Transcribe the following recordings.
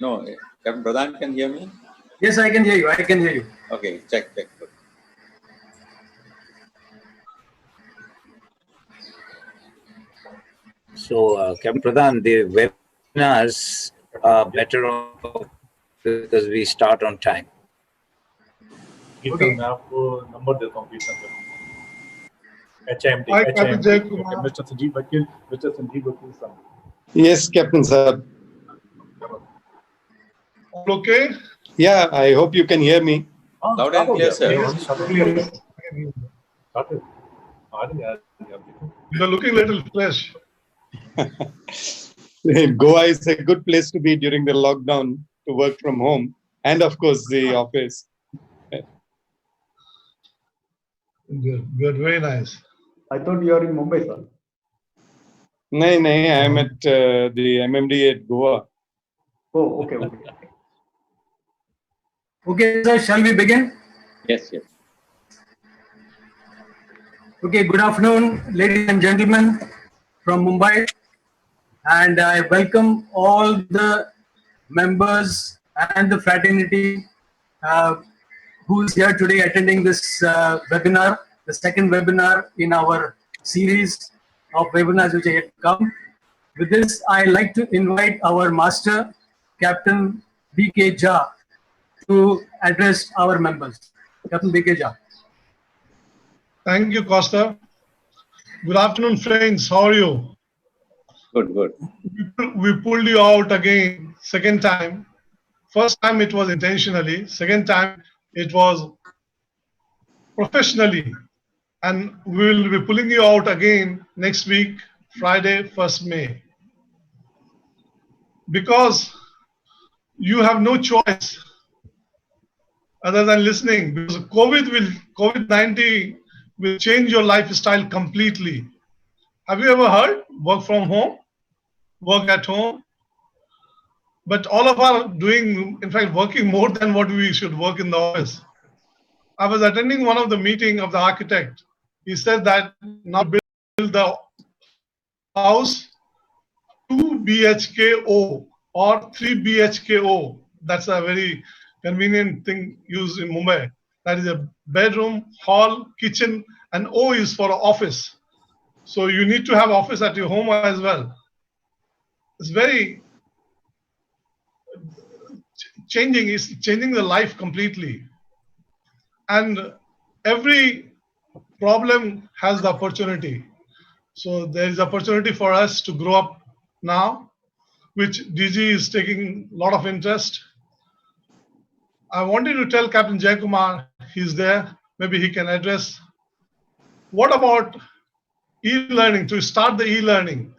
No, Captain Pradhan can hear me? Yes, I can hear you. I can hear you. Okay, check. Good. So, Capt. Pradhan, the webinars are better off because we start on time. Okay. Number the complete HMD, Hi, Captain Jayakumar. Mr. Sanjeev Vakil, Mr. Sanjeev Vakil, sir. Yes, Captain sir. All okay? Yeah, I hope you can hear me. Loud and clear, sir. You're looking a little fresh. Goa is a good place to be during the lockdown to work from home and of course the office. Good, very nice. I thought you are in Mumbai, sir. No, I am at the MMD at Goa. Oh, okay. Okay, sir, shall we begin? Yes. Okay, good afternoon, ladies and gentlemen from Mumbai. And I welcome all the members and the fraternity who is here today attending this webinar, the second webinar in our series of webinars which are yet to come. With this, I like to invite our master, Captain B.K. Jha, to address our members. Captain B.K. Jha. Thank you, Costa. Good afternoon, friends. How are you? Good. We pulled you out again, second time. First time it was intentionally, second time it was professionally. And we will be pulling you out again next week, Friday, 1st May. Because you have no choice other than listening, because COVID-19 will change your lifestyle completely. Have you ever heard work from home, work at home? But all of us are doing, in fact, working more than what we should work in the office. I was attending one of the meeting of the architect. He said that now build the house 2 BHKO or 3 BHKO. That's a very convenient thing used in Mumbai. That is a bedroom, hall, kitchen, and O is for office. So you need to have office at your home as well. It's very changing. It's changing the life completely. And every problem has the opportunity. So there is opportunity for us to grow up now, which DG is taking a lot of interest. I wanted to tell Captain Jayakumar, he's there, maybe he can address. What about e-learning, to start the e-learning?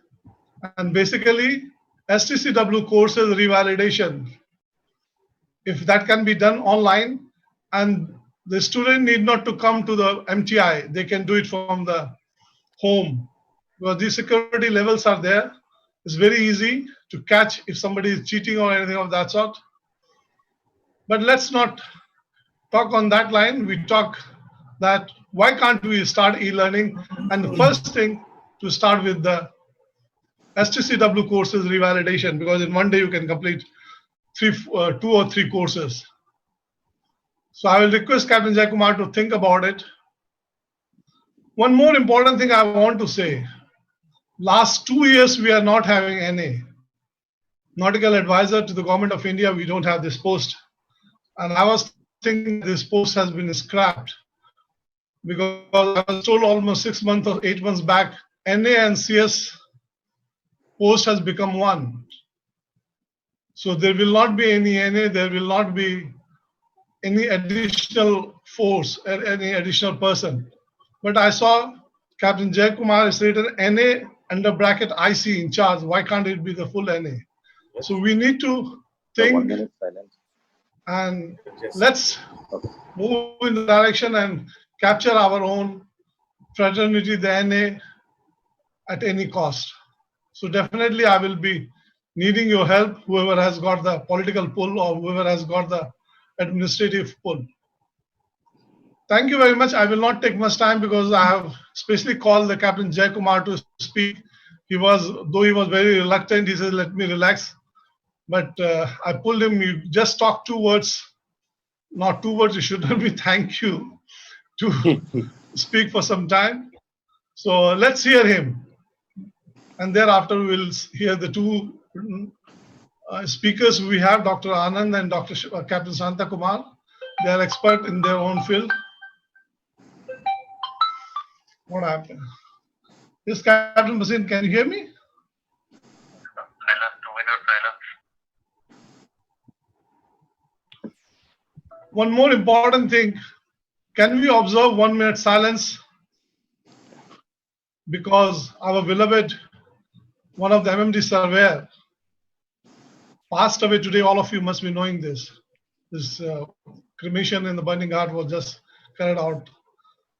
And basically, STCW courses revalidation. If that can be done online, and the student need not to come to the MTI, they can do it from the home. Because these security levels are there. It's very easy to catch if somebody is cheating or anything of that sort. But let's not talk on that line. We talk that why can't we start e-learning? And the first thing to start with the STCW courses revalidation, because in one day you can complete 2 or 3 courses. So I will request Captain Jayakumar to think about it. One more important thing I want to say. Last 2 years we are not having NA. Nautical advisor to the government of India, we don't have this post. And I was thinking this post has been scrapped because I was told almost 6 months or 8 months back, NA and CS post has become one. So there will not be any NA, there will not be any additional force, any additional person. But I saw Captain Jayakumar is written NA under bracket IC in charge. Why can't it be the full NA? So we need to think and let's move in the direction and capture our own fraternity, the NA, at any cost. So definitely I will be needing your help, whoever has got the political pull or whoever has got the administrative pull. Thank you very much. I will not take much time because I have specially called the Captain Jayakumar to speak. Though he was very reluctant, he said, let me relax. but I pulled him. You just talk 2 words, not 2 words. You shouldn't be thank you to speak for some time. So let's hear him, and thereafter we'll hear the 2 speakers we have, Dr. Anand and Dr. Captain Santhakumar. They are expert in their own field. What happened? Yes, Captain Basin, can you hear me? One more important thing. Can we observe 1 minute silence? Because our beloved, one of the MMD surveyor, passed away today. All of you must be knowing this. This cremation in the burning heart was just carried out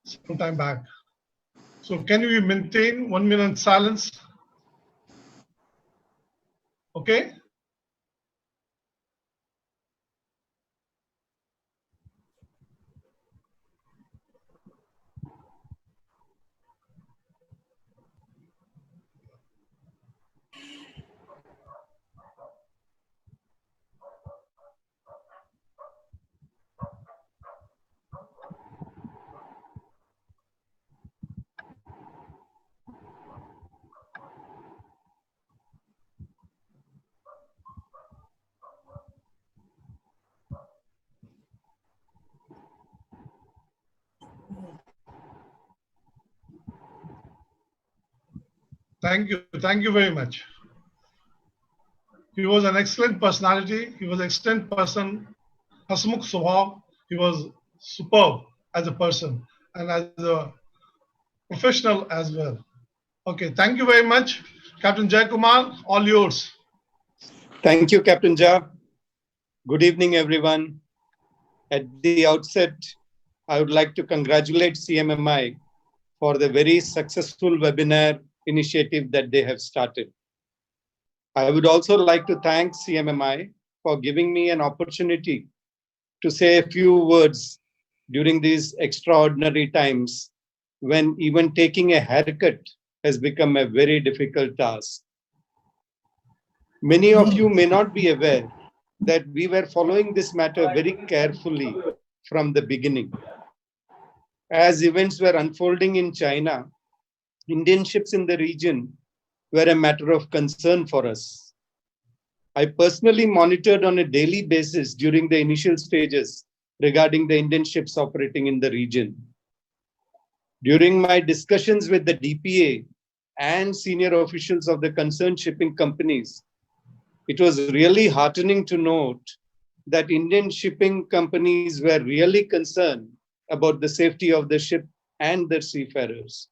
some time back. So can we maintain 1 minute silence? Okay. Thank you. Thank you very much. He was an excellent personality. He was an excellent person. Hasmukh Swabhav. He was superb as a person and as a professional as well. Okay, thank you very much. Captain Jai Kumar, all yours. Thank you, Captain Jha. Good evening, everyone. At the outset, I would like to congratulate CMMI for the very successful webinar initiative that they have started. I would also like to thank CMMI for giving me an opportunity to say a few words during these extraordinary times when even taking a haircut has become a very difficult task. Many of you may not be aware that we were following this matter very carefully from the beginning. As events were unfolding in China, Indian ships in the region were a matter of concern for us. I personally monitored on a daily basis during the initial stages regarding the Indian ships operating in the region. During my discussions with the DPA and senior officials of the concerned shipping companies, it was really heartening to note that Indian shipping companies were really concerned about the safety of the ship and their seafarers.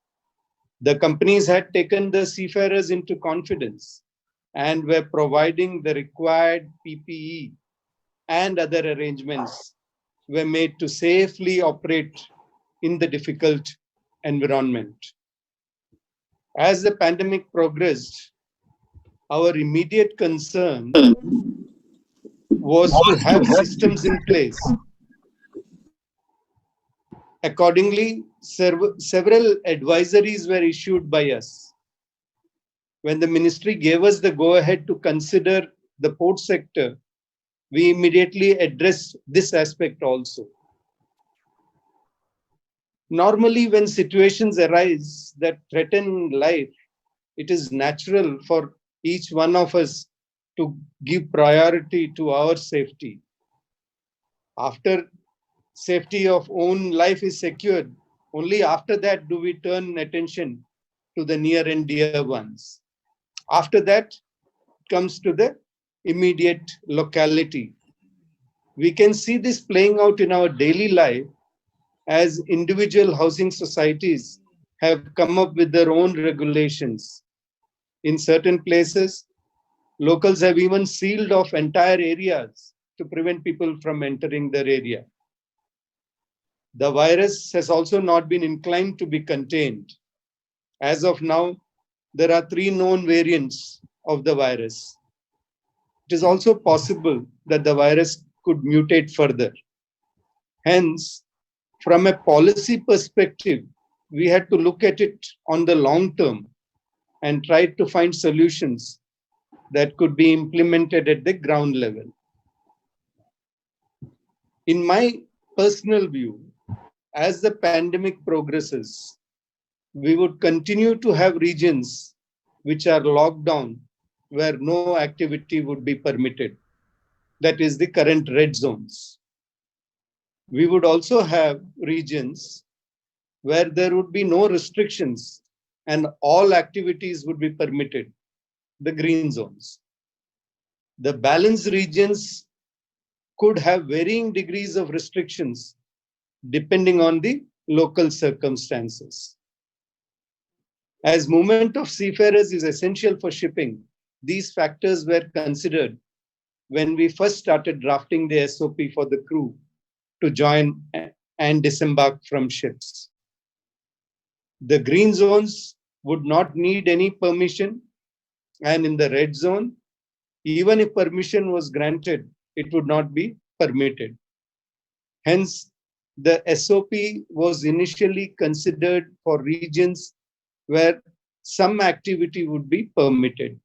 The companies had taken the seafarers into confidence and were providing the required PPE and other arrangements were made to safely operate in the difficult environment. As the pandemic progressed, our immediate concern was to have systems in place. Accordingly, several advisories were issued by us. When the ministry gave us the go-ahead to consider the port sector, we immediately addressed this aspect also. Normally, when situations arise that threaten life, it is natural for each one of us to give priority to our safety. After safety of own life is secured, only after that do we turn attention to the near and dear ones. After that comes to the immediate locality. We can see this playing out in our daily life as individual housing societies have come up with their own regulations. In certain places, locals have even sealed off entire areas to prevent people from entering their area. The virus has also not been inclined to be contained. As of now, there are 3 known variants of the virus. It is also possible that the virus could mutate further. Hence, from a policy perspective, we had to look at it on the long term and try to find solutions that could be implemented at the ground level. In my personal view, as the pandemic progresses, we would continue to have regions which are locked down where no activity would be permitted. That is the current red zones. We would also have regions where there would be no restrictions and all activities would be permitted, the green zones. The balanced regions could have varying degrees of restrictions depending on the local circumstances. As movement of seafarers is essential for shipping, these factors were considered when we first started drafting the SOP for the crew to join and disembark from ships. The green zones would not need any permission, and in the red zone, even if permission was granted, it would not be permitted. Hence, the SOP was initially considered for regions where some activity would be permitted.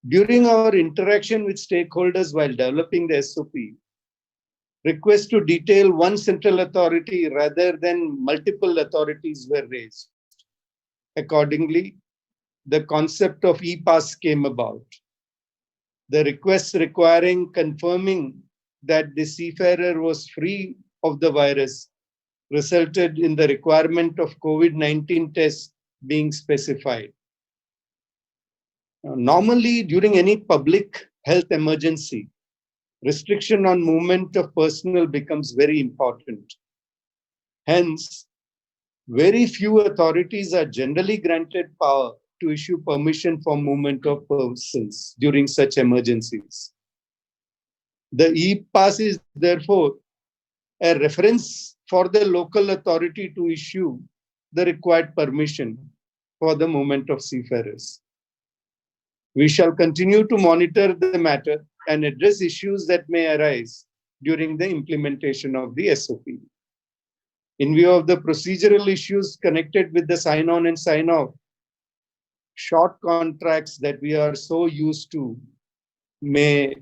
During our interaction with stakeholders while developing the SOP, requests to detail one central authority rather than multiple authorities were raised. Accordingly, the concept of e-pass came about. The requests requiring confirming that the seafarer was free of the virus resulted in the requirement of COVID-19 tests being specified. Normally, during any public health emergency, restriction on movement of personnel becomes very important. Hence, very few authorities are generally granted power to issue permission for movement of persons during such emergencies. The e-pass is therefore a reference for the local authority to issue the required permission for the movement of seafarers. We shall continue to monitor the matter and address issues that may arise during the implementation of the SOP. In view of the procedural issues connected with the sign-on and sign-off, short contracts that we are so used to may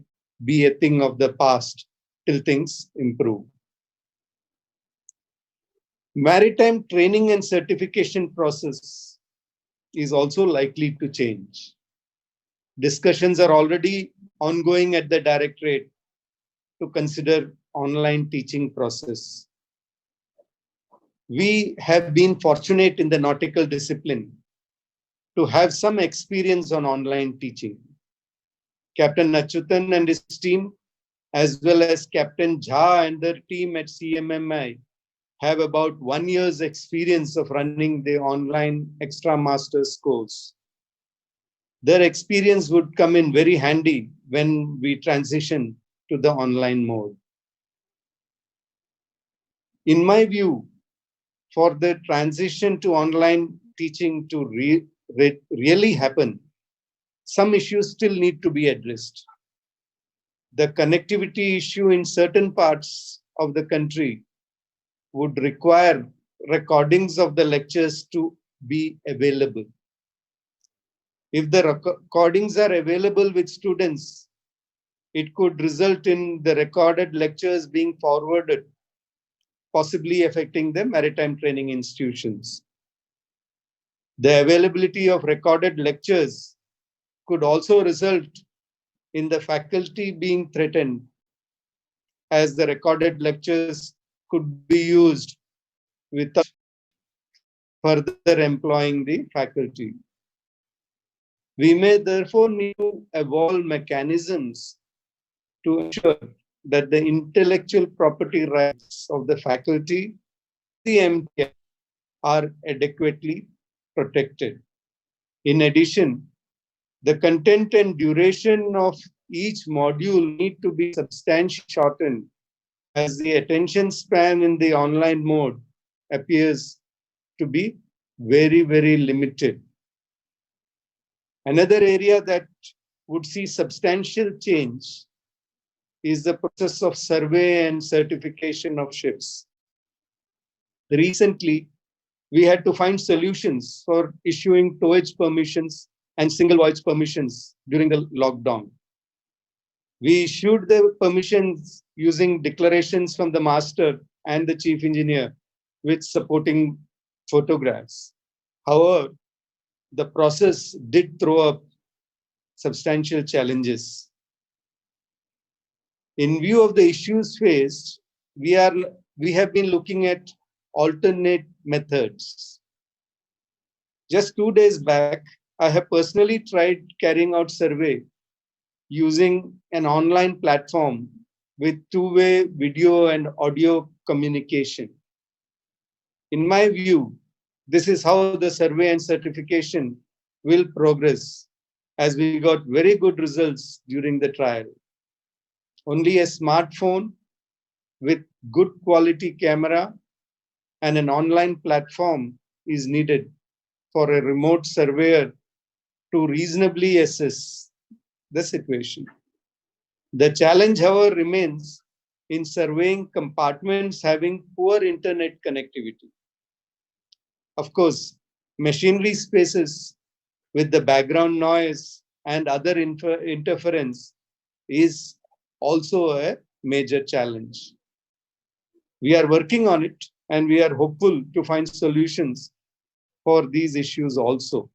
be a thing of the past till things improve. Maritime training and certification process is also likely to change. Discussions are already ongoing at the Directorate to consider online teaching process. We have been fortunate in the nautical discipline to have some experience on online teaching. Captain Achyutan and his team, as well as Captain Jha and their team at CMMI, have about 1 year's experience of running the online extra master's course. Their experience would come in very handy when we transition to the online mode. In my view, for the transition to online teaching to really happen, some issues still need to be addressed. The connectivity issue in certain parts of the country would require recordings of the lectures to be available. If the recordings are available with students, it could result in the recorded lectures being forwarded, possibly affecting the maritime training institutions. The availability of recorded lectures could also result in the faculty being threatened, as the recorded lectures could be used without further employing the faculty. We may therefore need to evolve mechanisms to ensure that the intellectual property rights of the faculty, the MTI, are adequately protected. In addition, the content and duration of each module need to be substantially shortened, as the attention span in the online mode appears to be very, very limited. Another area that would see substantial change is the process of survey and certification of ships. Recently, we had to find solutions for issuing towage permissions and single voice permissions during the lockdown. We issued the permissions using declarations from the master and the chief engineer with supporting photographs. However, the process did throw up substantial challenges. In view of the issues faced, we have been looking at alternate methods. Just 2 days back, I have personally tried carrying out survey using an online platform with two-way video and audio communication. In my view, this is how the survey and certification will progress, as we got very good results during the trial. Only a smartphone with good quality camera and an online platform is needed for a remote surveyor to reasonably assess the situation. The challenge, however, remains in surveying compartments having poor internet connectivity. Of course, machinery spaces with the background noise and other interference is also a major challenge. We are working on it, and we are hopeful to find solutions for these issues also.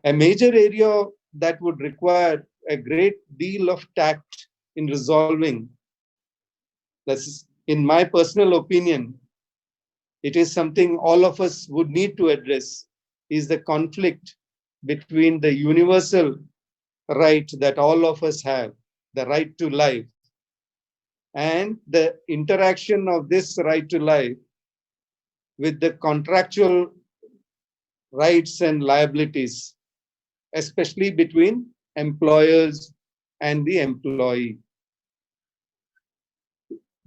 A major area that would require a great deal of tact in resolving, that's in my personal opinion, it is something all of us would need to address, is the conflict between the universal right that all of us have, the right to life, and the interaction of this right to life with the contractual rights and liabilities, especially between employers and the employee.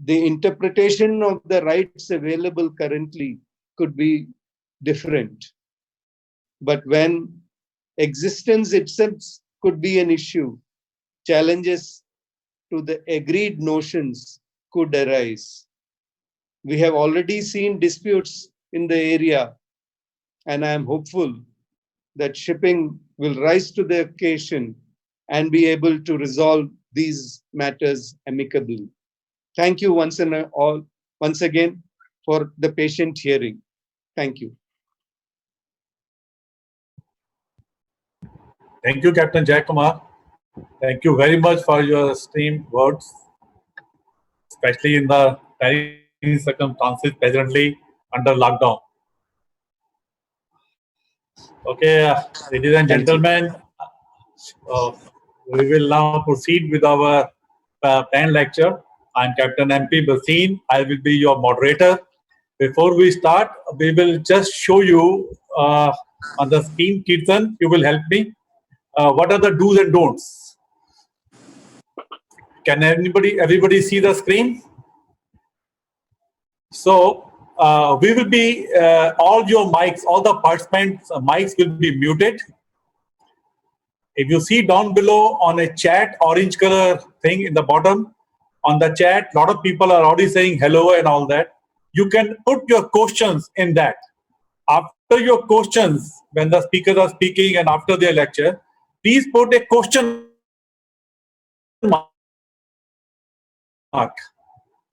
The interpretation of the rights available currently could be different. But when existence itself could be an issue, challenges to the agreed notions could arise. We have already seen disputes in the area, and I am hopeful that shipping will rise to the occasion and be able to resolve these matters amicably. Thank you once again for the patient hearing. Thank you. Thank you, Captain Kumar. Thank you very much for your esteemed words, especially in the trying circumstances presently under lockdown. Okay, ladies and gentlemen, we will now proceed with our planned lecture. I'm Captain MP Basin. I will be your moderator. Before we start, we will just show you on the screen, Kirtan, you will help me. What are the do's and don'ts? Can everybody see the screen? So we will be, all your mics, all the participants' mics will be muted. If you see down below on a chat, orange color thing in the bottom, on the chat, a lot of people are already saying hello and all that. You can put your questions in that. After your questions, when the speakers are speaking and after their lecture, please put a question mark.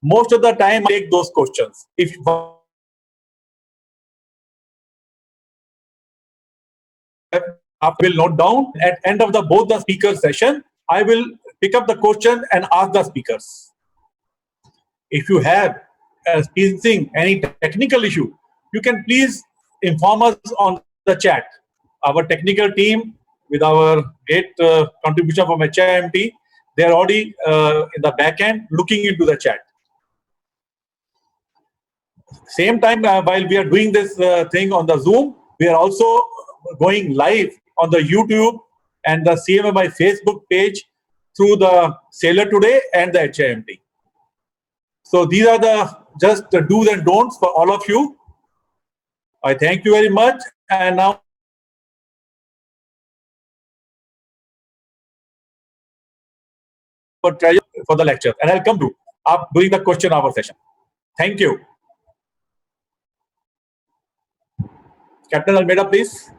Most of the time, I take those questions. If I will note down at end of both the speaker session, I will pick up the question and ask the speakers. If you have experiencing any technical issue, you can please inform us on the chat. Our technical team, with our great contribution from HIMT, they are already in the back end looking into the chat. Same time, while we are doing this thing on the Zoom, we are also going live on the YouTube and the CMMI Facebook page through the Sailor Today and the HIMT. So these are just the do's and don'ts for all of you. I thank you very much. And now for the lecture, and I'll come to up during the question hour session. Thank you. Captain Almeida, please.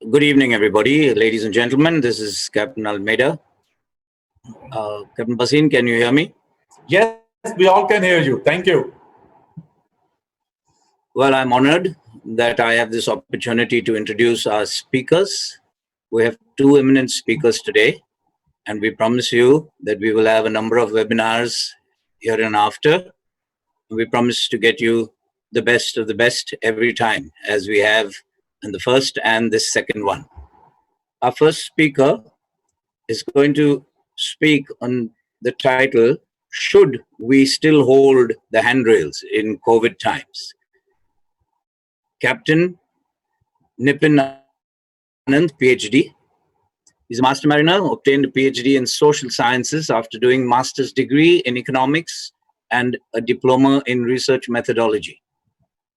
Good evening, everybody. Ladies and gentlemen, this is Captain Almeida. Captain Basin, can you hear me? Yes, we all can hear you. Thank you. Well, I'm honored that I have this opportunity to introduce our speakers. We have two eminent speakers today, and we promise you that we will have a number of webinars here and after. We promise to get you the best of the best every time, as we have in the first and this second one. Our first speaker is going to speak on the title, Should We Still Hold the Handrails in COVID Times? Captain Nippin Anand, PhD. He's a master mariner, obtained a PhD in social sciences after doing master's degree in economics and a diploma in research methodology.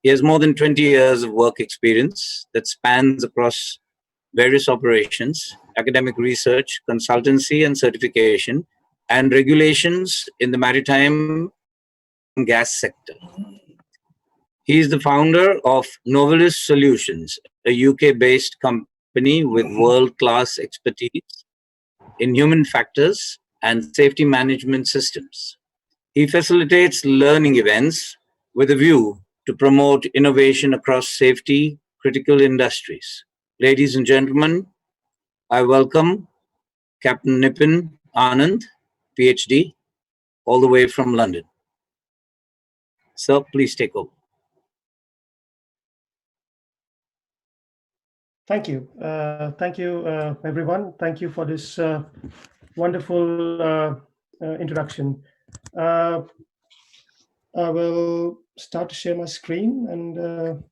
He has more than 20 years of work experience that spans across various operations, academic research, consultancy and certification, and regulations in the maritime and gas sector. He is the founder of Novellus Solutions, a UK-based company with world-class expertise in human factors and safety management systems. He facilitates learning events with a view to promote innovation across safety critical industries. Ladies and gentlemen, I welcome Captain Nippin Anand, PhD, all the way from London. Sir, please take over. Thank you. Thank you, everyone. Thank you for this wonderful introduction. I will start to share my screen and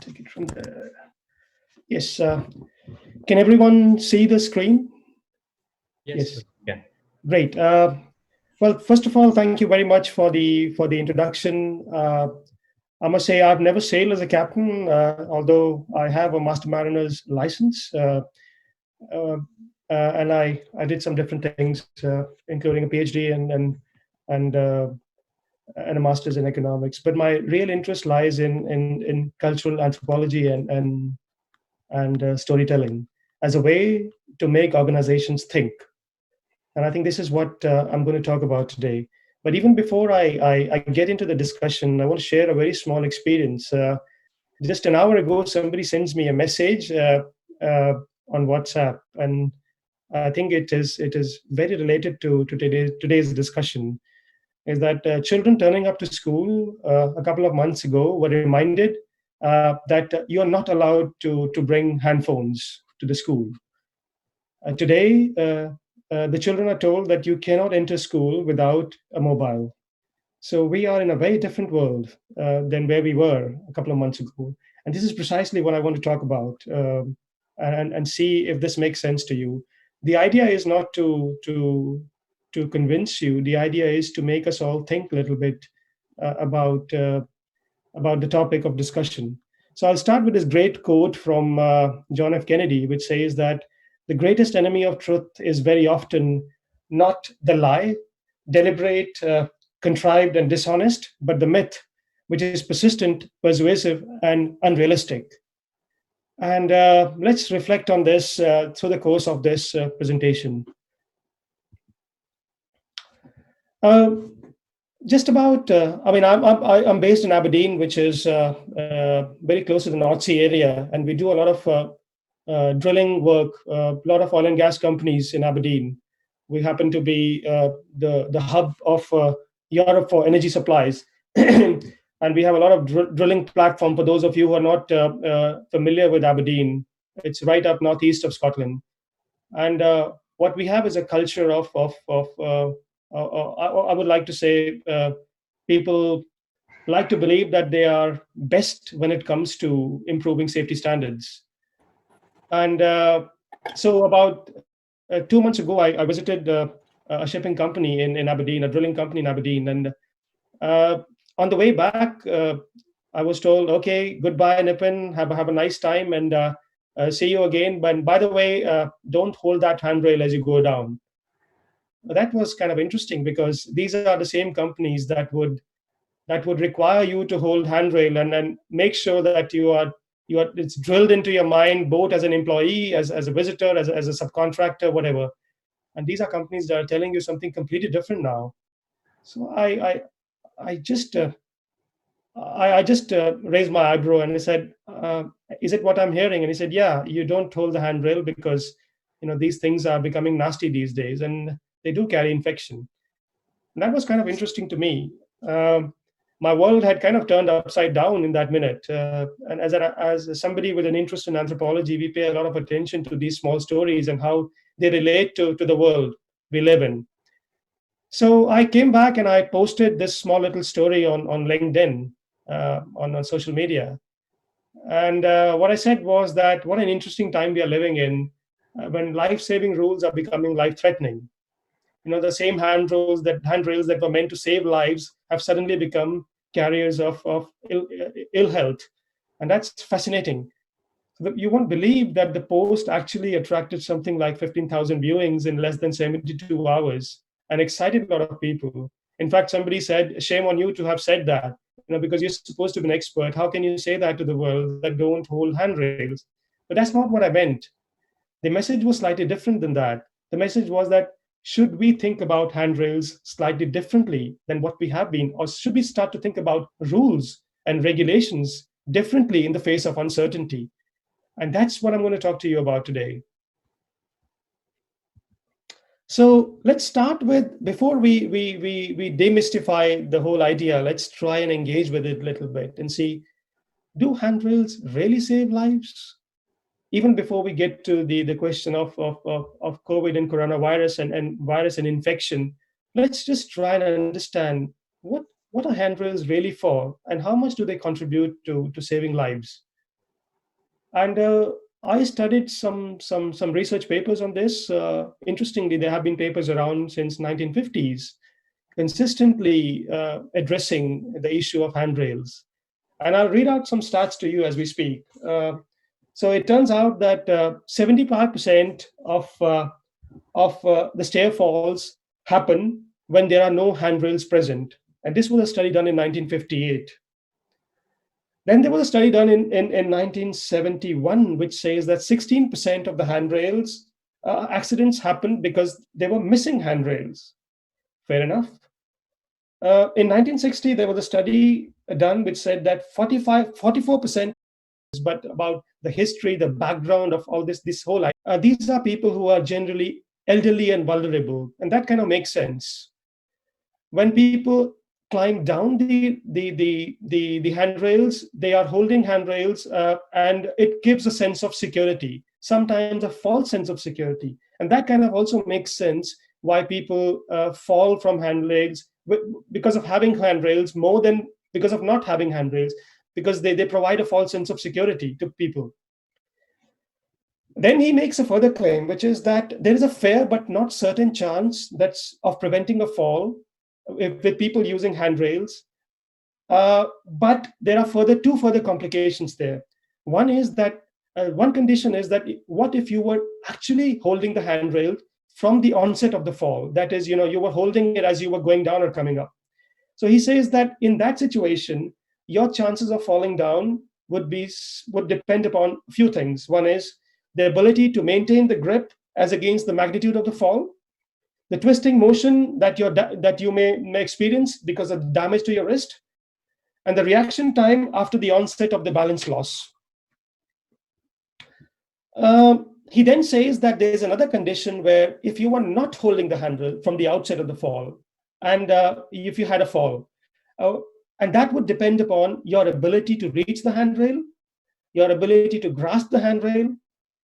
take it from there. Yes. Can everyone see the screen? Yes. Yeah. Great. Well, first of all, thank you very much for the introduction. I must say I've never sailed as a captain, although I have a master mariner's license, and I did some different things, including a PhD and a master's in economics. But my real interest lies in cultural anthropology and storytelling as a way to make organizations think. And I think this is what I'm going to talk about today. But even before I get into the discussion, I want to share a very small experience. Just an hour ago, somebody sends me a message on WhatsApp, and I think it is very related to today's discussion. Is that children turning up to school a couple of months ago were reminded that you are not allowed to bring handphones to the school. Today, the children are told that you cannot enter school without a mobile. So we are in a very different world than where we were a couple of months ago. And this is precisely what I want to talk about and see if this makes sense to you. The idea is not to convince you. The idea is to make us all think a little bit about the topic of discussion. So I'll start with this great quote from John F. Kennedy, which says that the greatest enemy of truth is very often not the lie, deliberate, contrived, and dishonest, but the myth, which is persistent, persuasive, and unrealistic. And let's reflect on this through the course of this presentation. Just about, I'm based in Aberdeen, which is very close to the North Sea area, and we do a lot of drilling work, a lot of oil and gas companies in Aberdeen. We happen to be the hub of Europe for energy supplies. And we have a lot of drilling platform. For those of you who are not familiar with Aberdeen, it's right up northeast of Scotland. And what we have is a culture of I would like to say people like to believe that they are best when it comes to improving safety standards. And so about 2 months ago, I visited a shipping company in Aberdeen, a drilling company in Aberdeen. And on the way back, I was told, okay, goodbye, Nippin, have a nice time, and see you again. But by the way, don't hold that handrail as you go down. That was kind of interesting because these are the same companies that would require you to hold handrail and make sure that you are it's drilled into your mind, both as an employee, as a visitor, as a subcontractor, whatever. And these are companies that are telling you something completely different now. So I just raised my eyebrow and I said, "Is it what I'm hearing?" And he said, "Yeah, you don't hold the handrail because these things are becoming nasty these days, and they do carry infection." And that was kind of interesting to me. My world had kind of turned upside down in that minute. And as somebody with an interest in anthropology, we pay a lot of attention to these small stories and how they relate to the world we live in. So I came back and I posted this small little story on LinkedIn, on social media. And what I said was that what an interesting time we are living in when life-saving rules are becoming life-threatening. The same handrails that were meant to save lives have suddenly become carriers of ill health. And that's fascinating. You won't believe that the post actually attracted something like 15,000 viewings in less than 72 hours and excited a lot of people. In fact, somebody said, "Shame on you to have said that, because you're supposed to be an expert. How can you say that to the world that don't hold handrails?" But that's not what I meant. The message was slightly different than that. The message was that should we think about handrails slightly differently than what we have been, or should we start to think about rules and regulations differently in the face of uncertainty? And that's what I'm going to talk to you about today. So let's start with, before we demystify the whole idea, let's try and engage with it a little bit and see, do handrails really save lives? Even before we get to the question of COVID and coronavirus and virus and infection, let's just try and understand what are handrails really for and how much do they contribute to saving lives. And I studied some research papers on this. Interestingly, there have been papers around since 1950s, consistently addressing the issue of handrails. And I'll read out some stats to you as we speak. So it turns out that 75% of the stair falls happen when there are no handrails present. And this was a study done in 1958. Then there was a study done in 1971, which says that 16% of the handrails accidents happened because they were missing handrails. Fair enough. In 1960, there was a study done which said that 44%, but about the history, the background of all this whole idea. These are people who are generally elderly and vulnerable, and that kind of makes sense. When people climb down the handrails, they are holding handrails, and it gives a sense of security, sometimes a false sense of security. And that kind of also makes sense why people fall from handrails because of having handrails more than because of not having handrails, because they provide a false sense of security to people. Then he makes a further claim, which is that there is a fair but not certain chance of preventing a fall with people using handrails. But there are two further complications there. One is that one condition is that what if you were actually holding the handrail from the onset of the fall? That is, you were holding it as you were going down or coming up. So he says that in that situation, your chances of falling down would depend upon a few things. One is the ability to maintain the grip as against the magnitude of the fall, the twisting motion that you may experience because of damage to your wrist, and the reaction time after the onset of the balance loss. He then says that there is another condition where if you were not holding the handle from the outset of the fall, and if you had a fall, and that would depend upon your ability to reach the handrail, your ability to grasp the handrail,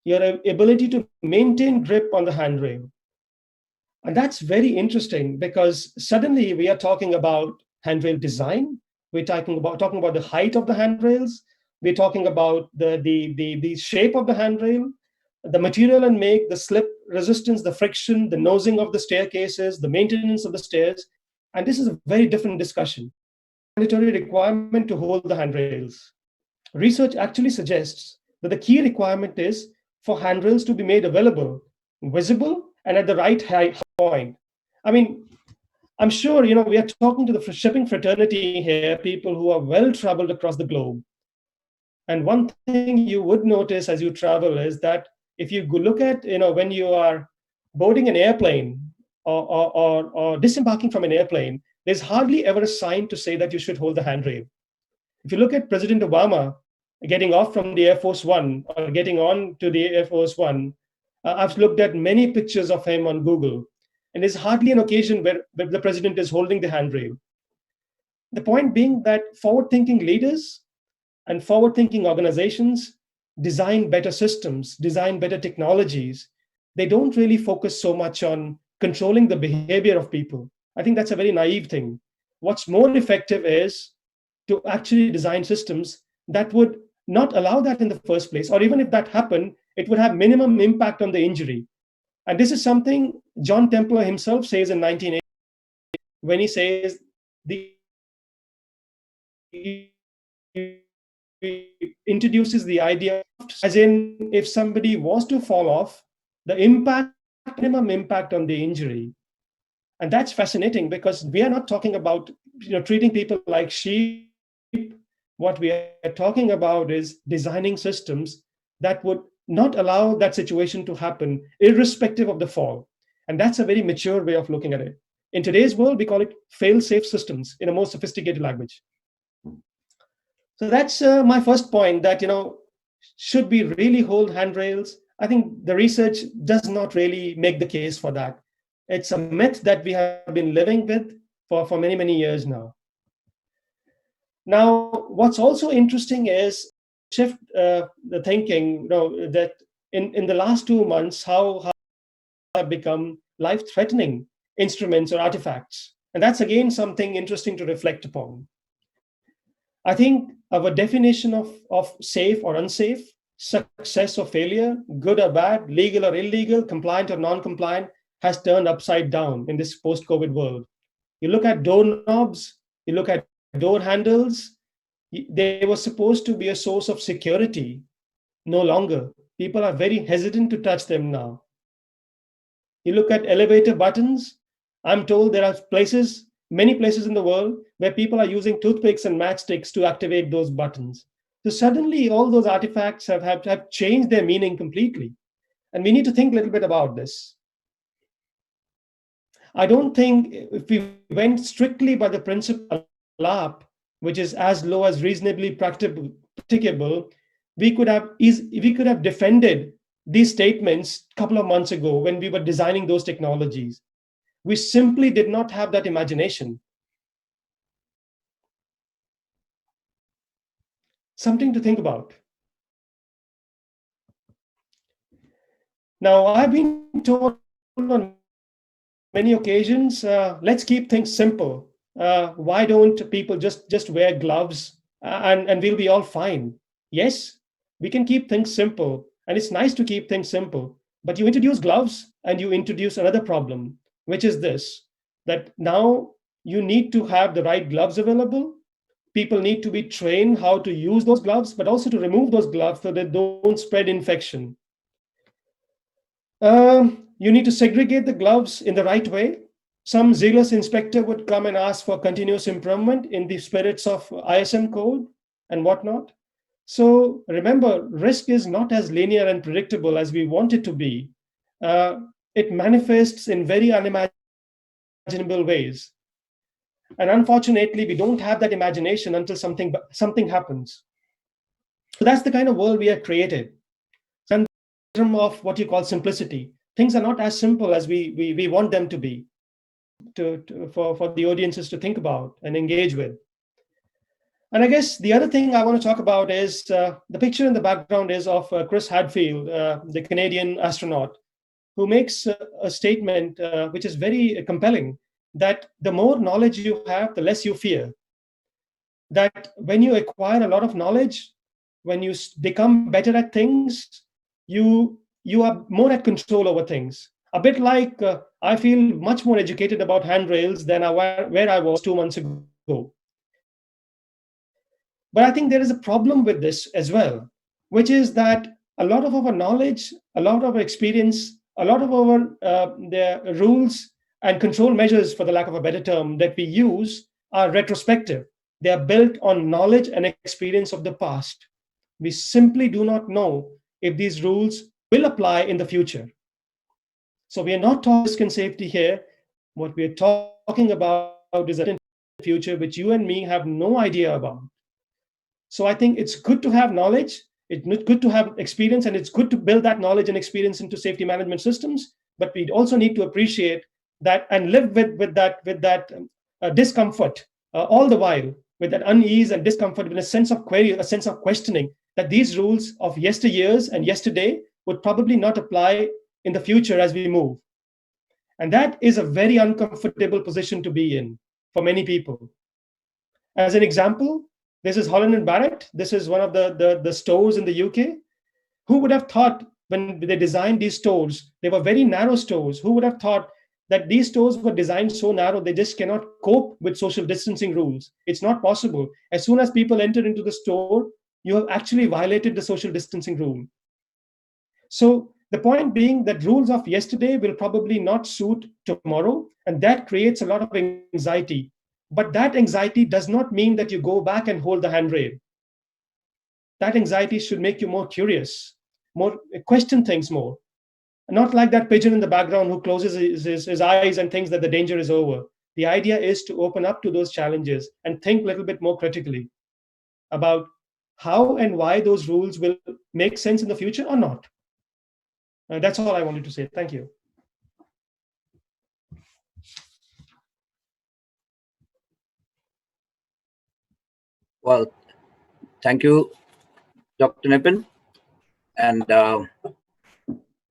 your ability to maintain grip on the handrail. And that's very interesting because suddenly we are talking about handrail design. We're talking about the height of the handrails. We're talking about the shape of the handrail, the material and make, the slip resistance, the friction, the nosing of the staircases, the maintenance of the stairs. And this is a very different discussion. Mandatory requirement to hold the handrails. Research actually suggests that the key requirement is for handrails to be made available, visible, and at the right height point. I mean, I'm sure, we are talking to the shipping fraternity here, people who are well traveled across the globe. And one thing you would notice as you travel is that if you look at, when you are boarding an airplane or disembarking from an airplane, there's hardly ever a sign to say that you should hold the handrail. If you look at President Obama getting off from the Air Force One or getting on to the Air Force One, I've looked at many pictures of him on Google, and there's hardly an occasion where the president is holding the handrail. The point being that forward-thinking leaders and forward-thinking organizations design better systems, design better technologies. They don't really focus so much on controlling the behavior of people. I think that's a very naive thing. What's more effective is to actually design systems that would not allow that in the first place, or even if that happened, it would have minimum impact on the injury. And this is something John Templer himself says in 1980 when he says introduces the idea, as in if somebody was to fall off, the minimum impact on the injury. And that's fascinating because we are not talking about treating people like sheep. What we are talking about is designing systems that would not allow that situation to happen irrespective of the fall. And that's a very mature way of looking at it. In today's world, we call it fail-safe systems in a more sophisticated language. So that's my first point, that, should we really hold handrails? I think the research does not really make the case for that. It's a myth that we have been living with for many, many years now. Now, what's also interesting is shift the thinking, that in the last 2 months, how have become life-threatening instruments or artifacts. And that's again something interesting to reflect upon. I think our definition of safe or unsafe, success or failure, good or bad, legal or illegal, compliant or non-compliant, has turned upside down in this post-COVID world. You look at doorknobs, you look at door handles, they were supposed to be a source of security. No longer. People are very hesitant to touch them now. You look at elevator buttons, I'm told there are many places in the world where people are using toothpicks and matchsticks to activate those buttons. So suddenly all those artifacts have changed their meaning completely. And we need to think a little bit about this. I don't think if we went strictly by the principle LAP, which is as low as reasonably practicable, we could have defended these statements a couple of months ago when we were designing those technologies. We simply did not have that imagination. Something to think about. Now, I've been told on many occasions, let's keep things simple. Why don't people just wear gloves and we'll be all fine? Yes, we can keep things simple, and it's nice to keep things simple. But you introduce gloves and you introduce another problem, which is this, that now you need to have the right gloves available. People need to be trained how to use those gloves, but also to remove those gloves so they don't spread infection. You need to segregate the gloves in the right way. Some zealous inspector would come and ask for continuous improvement in the spirits of ISM code and whatnot. So remember, risk is not as linear and predictable as we want it to be. It manifests in very unimaginable ways. And unfortunately, we don't have that imagination until something happens. So that's the kind of world we have created. And in terms of what you call simplicity, things are not as simple as we want them to be for the audiences to think about and engage with. And I guess the other thing I want to talk about is the picture in the background is of Chris Hadfield, the Canadian astronaut, who makes a statement which is very compelling, that the more knowledge you have, the less you fear. That when you acquire a lot of knowledge, when you become better at things, you are more at control over things. A bit like I feel much more educated about handrails than where I was 2 months ago. But I think there is a problem with this as well, which is that a lot of our knowledge, a lot of our experience, a lot of our the rules and control measures, for the lack of a better term, that we use are retrospective. They are built on knowledge and experience of the past. We simply do not know if these rules will apply in the future. So we are not talking risk and safety here. What we are talking about is a future which you and me have no idea about. So I think it's good to have knowledge, it's good to have experience, and it's good to build that knowledge and experience into safety management systems. But we also need to appreciate that and live with that discomfort all the while, with that unease and discomfort, with a sense of query, a sense of questioning that these rules of yesteryears and yesterday would probably not apply in the future as we move. And that is a very uncomfortable position to be in for many people. As an example, this is Holland & Barrett. This is one of the stores in the UK. Who would have thought when they designed these stores, they were very narrow stores. Who would have thought that these stores were designed so narrow, they just cannot cope with social distancing rules? It's not possible. As soon as people enter into the store, you have actually violated the social distancing rule. So the point being that rules of yesterday will probably not suit tomorrow, and that creates a lot of anxiety. But that anxiety does not mean that you go back and hold the handrail. That anxiety should make you more curious, more question things more. Not like that pigeon in the background who closes his eyes and thinks that the danger is over. The idea is to open up to those challenges and think a little bit more critically about how and why those rules will make sense in the future or not. That's all I wanted to say. Thank you. Well, thank you, Dr. Nippin. And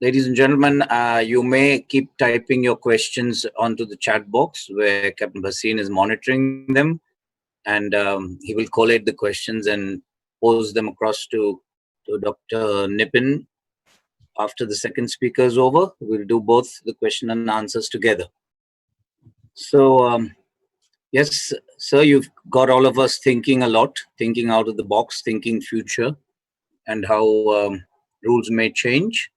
ladies and gentlemen, you may keep typing your questions onto the chat box where Captain Bhasin is monitoring them. And he will collate the questions and pose them across to Dr. Nippin. After the second speaker is over, we'll do both the question and answers together. So, yes, sir, you've got all of us thinking a lot, thinking out of the box, thinking future, and how rules may change.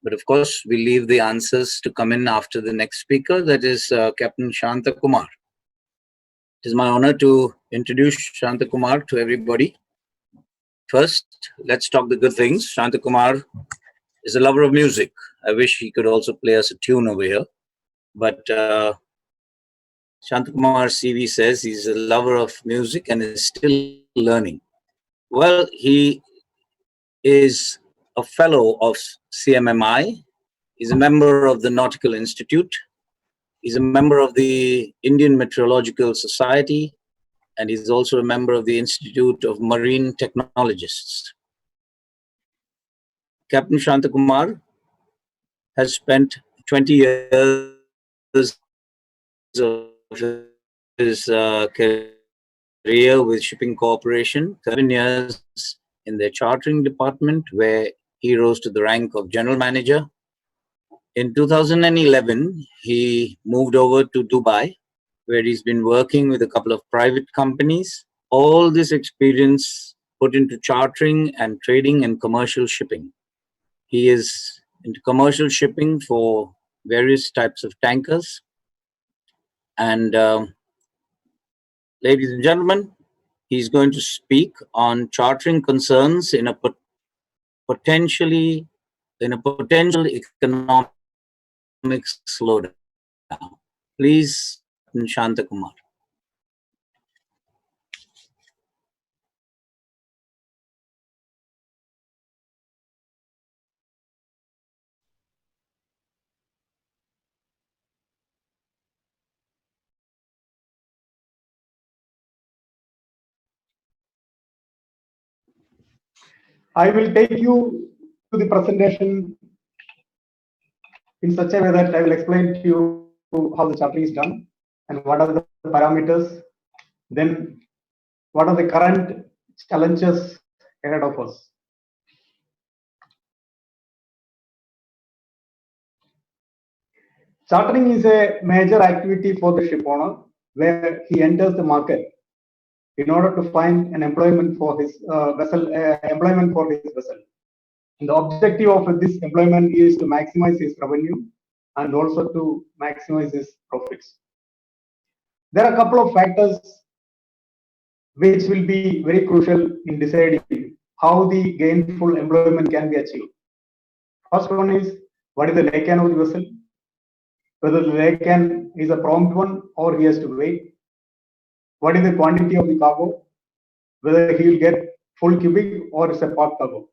But of course, we leave the answers to come in after the next speaker, that is Captain Santhakumar. It is my honor to introduce Santhakumar to everybody. First, let's talk the good things. Santhakumar is a lover of music. I wish he could also play us a tune over here. But Santhakumar's CV says he's a lover of music and is still learning. Well, he is a fellow of CMMI. He's a member of the Nautical Institute. He's a member of the Indian Meteorological Society, and he's also a member of the Institute of Marine Technologists. Captain Santhakumar has spent 20 years of his career with Shipping Corporation, 7 years in their chartering department, where he rose to the rank of general manager. In 2011, he moved over to Dubai, where he's been working with a couple of private companies. All this experience put into chartering and trading and commercial shipping. He is into commercial shipping for various types of tankers. And ladies and gentlemen, he's going to speak on chartering concerns in a potential economic slowdown. Please, Santhakumar. I will take you to the presentation in such a way that I will explain to you how the charting is done and what are the parameters, then what are the current challenges ahead of us. Chartering is a major activity for the ship owner where he enters the market in order to find an employment for his vessel. And the objective of this employment is to maximize his revenue and also to maximize his profits. There are a couple of factors which will be very crucial in deciding how the gainful employment can be achieved. First one is, what is the laycan of the vessel? Whether the laycan is a prompt one or he has to wait. What is the quantity of the cargo? Whether he will get full cubic or it's a part cargo.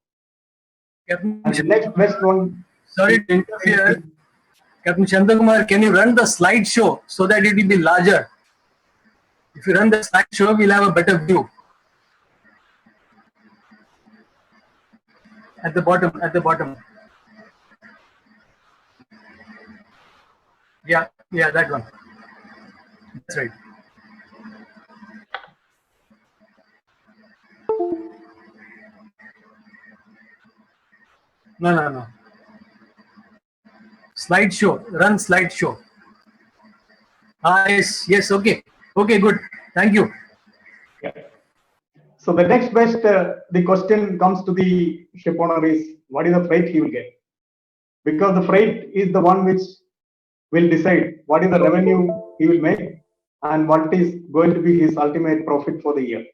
Captain, And the next best one. sorry to interfere. Captain Santhakumar, can you run the slideshow so that it will be larger? If you run the slideshow, we'll have a better view. At the bottom, at the bottom. Yeah, yeah, that one. That's right. No, no, no. Slideshow, run slideshow. Yes, yes, okay. Okay, good. Thank you. So the next best, the question comes to the ship owner is, what is the freight he will get? Because the freight is the one which will decide what is the revenue he will make and what is going to be his ultimate profit for the year.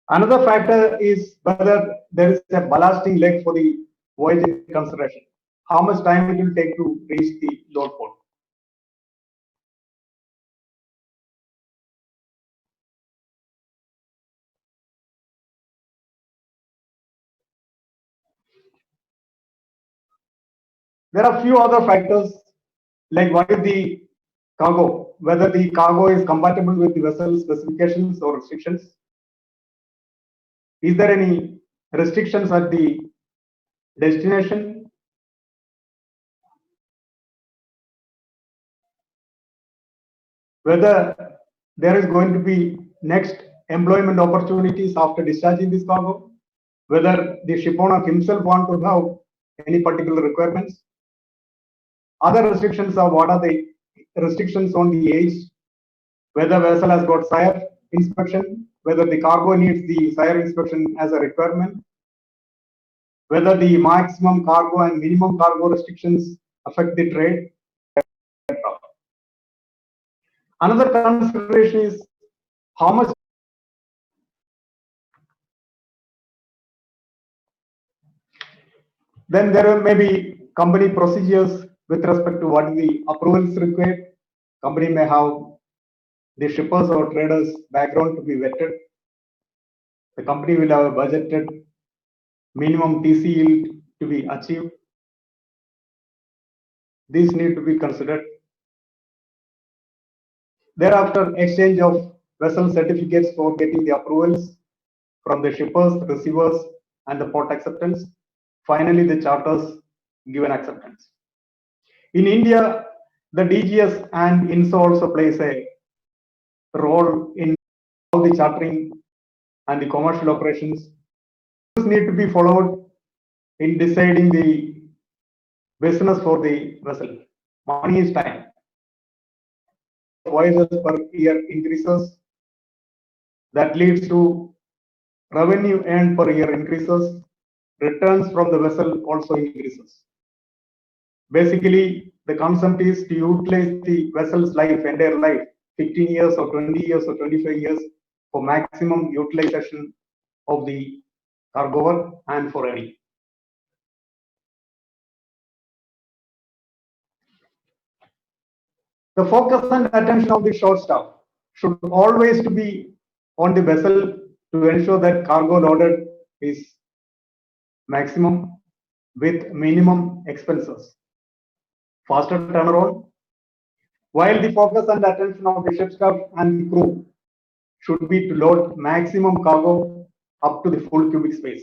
Another factor is whether there is a ballasting leg for the voyage in consideration. How much time it will take to reach the load port. There are few other factors like what is the cargo, whether the cargo is compatible with the vessel specifications or restrictions. Is there any restrictions at the destination? Whether there is going to be next employment opportunities after discharging this cargo, whether the ship owner himself want to have any particular requirements. Other restrictions are what are the restrictions on the age, whether vessel has got sire inspection, whether the cargo needs the sire inspection as a requirement, whether the maximum cargo and minimum cargo restrictions affect the trade. Another consideration is how much. Then there may be company procedures with respect to what the approvals required. Company may have the shippers or traders background to be vetted. The company will have a budgeted minimum TC yield to be achieved. These need to be considered. Thereafter, exchange of vessel certificates for getting the approvals from the shippers, receivers, and the port acceptance. Finally, the charters given acceptance. In India, the DGS and INSO also plays a role in how the chartering and the commercial operations need to be followed in deciding the business for the vessel. Money is time. Voyages per year increases. That leads to revenue earned per year increases. Returns from the vessel also increases. Basically, the concept is to utilize the vessel's life, entire life, 15 years or 20 years or 25 years for maximum utilization of the cargo work and for earning. The focus and attention of the short staff should always to be on the vessel to ensure that cargo loaded is maximum with minimum expenses. Faster turnaround, while the focus and attention of the ship staff and the crew should be to load maximum cargo up to the full cubic space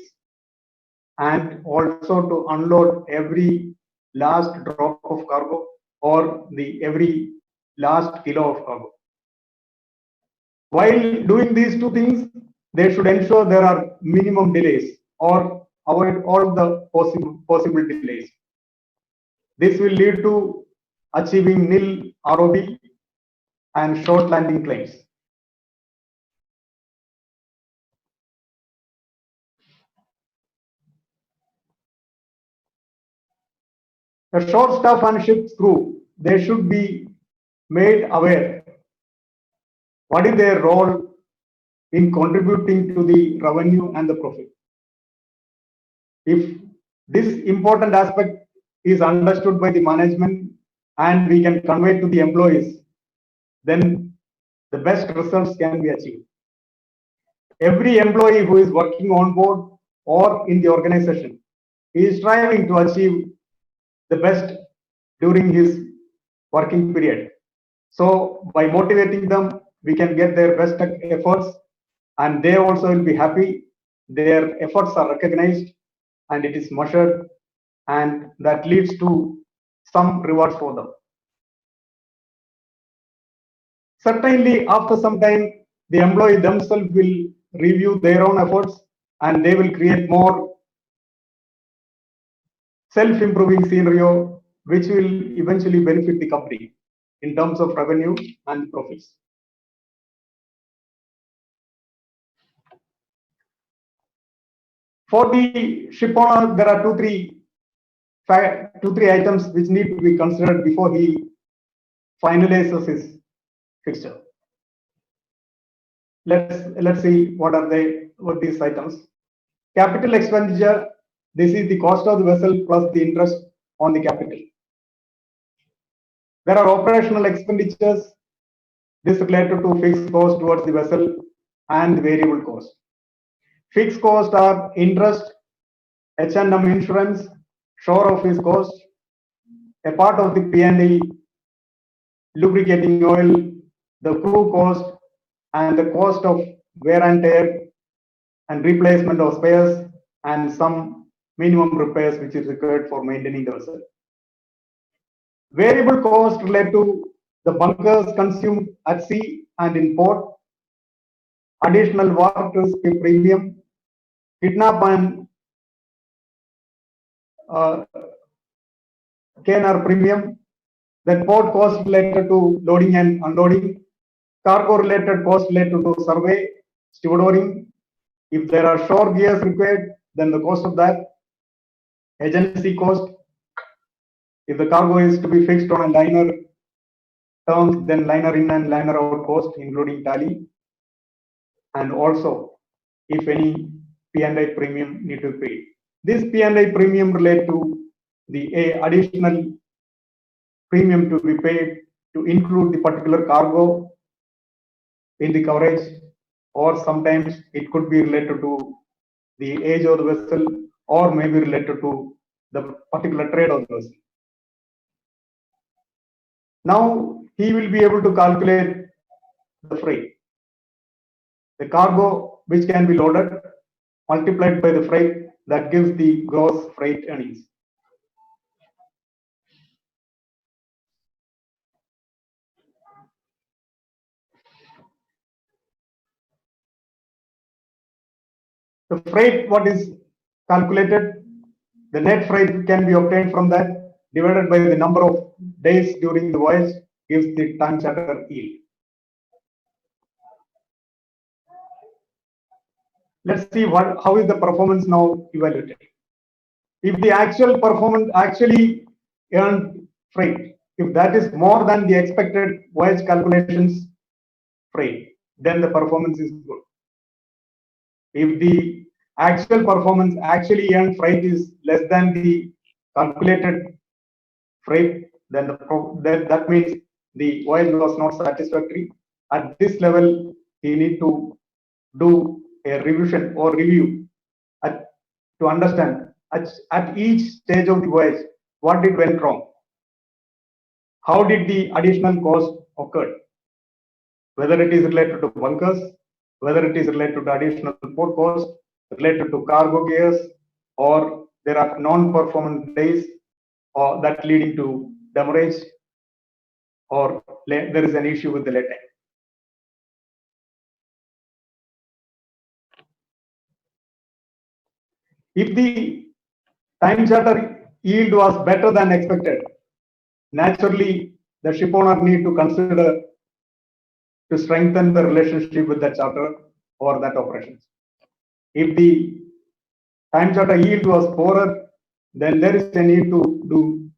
and also to unload every last drop of cargo or the every last kilo of cargo. While doing these two things, they should ensure there are minimum delays or avoid all the possible delays. This will lead to achieving nil ROB and short landing claims. The short staff and ship's crew, they should be made aware what is their role in contributing to the revenue and the profit. If this important aspect is understood by the management and we can convey to the employees, then the best results can be achieved. Every employee who is working on board or in the organization is striving to achieve the best during his working period. So by motivating them, we can get their best efforts, and they also will be happy. Their efforts are recognized and it is measured, and that leads to some rewards for them. Certainly, after some time, the employee themselves will review their own efforts and they will create more self-improving scenario, which will eventually benefit the company in terms of revenue and profits. For the ship owner, there are two, three items which need to be considered before he finalizes his fixture. Let's see what these items. Capital expenditure. This is the cost of the vessel plus the interest on the capital. There are operational expenditures. This is related to fixed cost towards the vessel and variable cost. Fixed costs are interest, H&M insurance, shore office cost, a part of the P&E, lubricating oil, the crew cost, and the cost of wear and tear and replacement of spares, and some minimum repairs which is required for maintaining the vessel. Variable cost relate to the bunkers consumed at sea and in port, additional work risk premium, kidnap and KNR premium, then port cost related to loading and unloading, cargo related cost related to survey, stevedoring. If there are shore gears required, then the cost of that, agency cost. If the cargo is to be fixed on a liner terms, then liner in and liner out cost, including tally. And also, if any P&I premium need to be paid. This P&I premium relate to the additional premium to be paid to include the particular cargo in the coverage, or sometimes it could be related to the age of the vessel, or maybe related to the particular trade of the vessel. Now he will be able to calculate the freight, the cargo which can be loaded multiplied by the freight, that gives the gross freight earnings. The freight, what is calculated, the net freight can be obtained from that, divided by the number of days during the voyage, gives the time charter yield. Let's see how is the performance now evaluated. If the actual performance actually earned freight, if that is more than the expected voyage calculations freight, then the performance is good. If the actual performance actually earned freight is less than the calculated freight, then that means the voyage was not satisfactory. At this level, he need to do a revision or review to understand at each stage of the voyage what did went wrong, how did the additional cost occur, whether it is related to bunkers, whether it is related to additional port cost, related to cargo gears, or there are non-performance days, or that leading to demurrage, or there is an issue with the late time. If the time charter yield was better than expected, naturally the ship owner need to consider to strengthen the relationship with the charter or that operations. If the time charter yield was poorer, then there is a need to do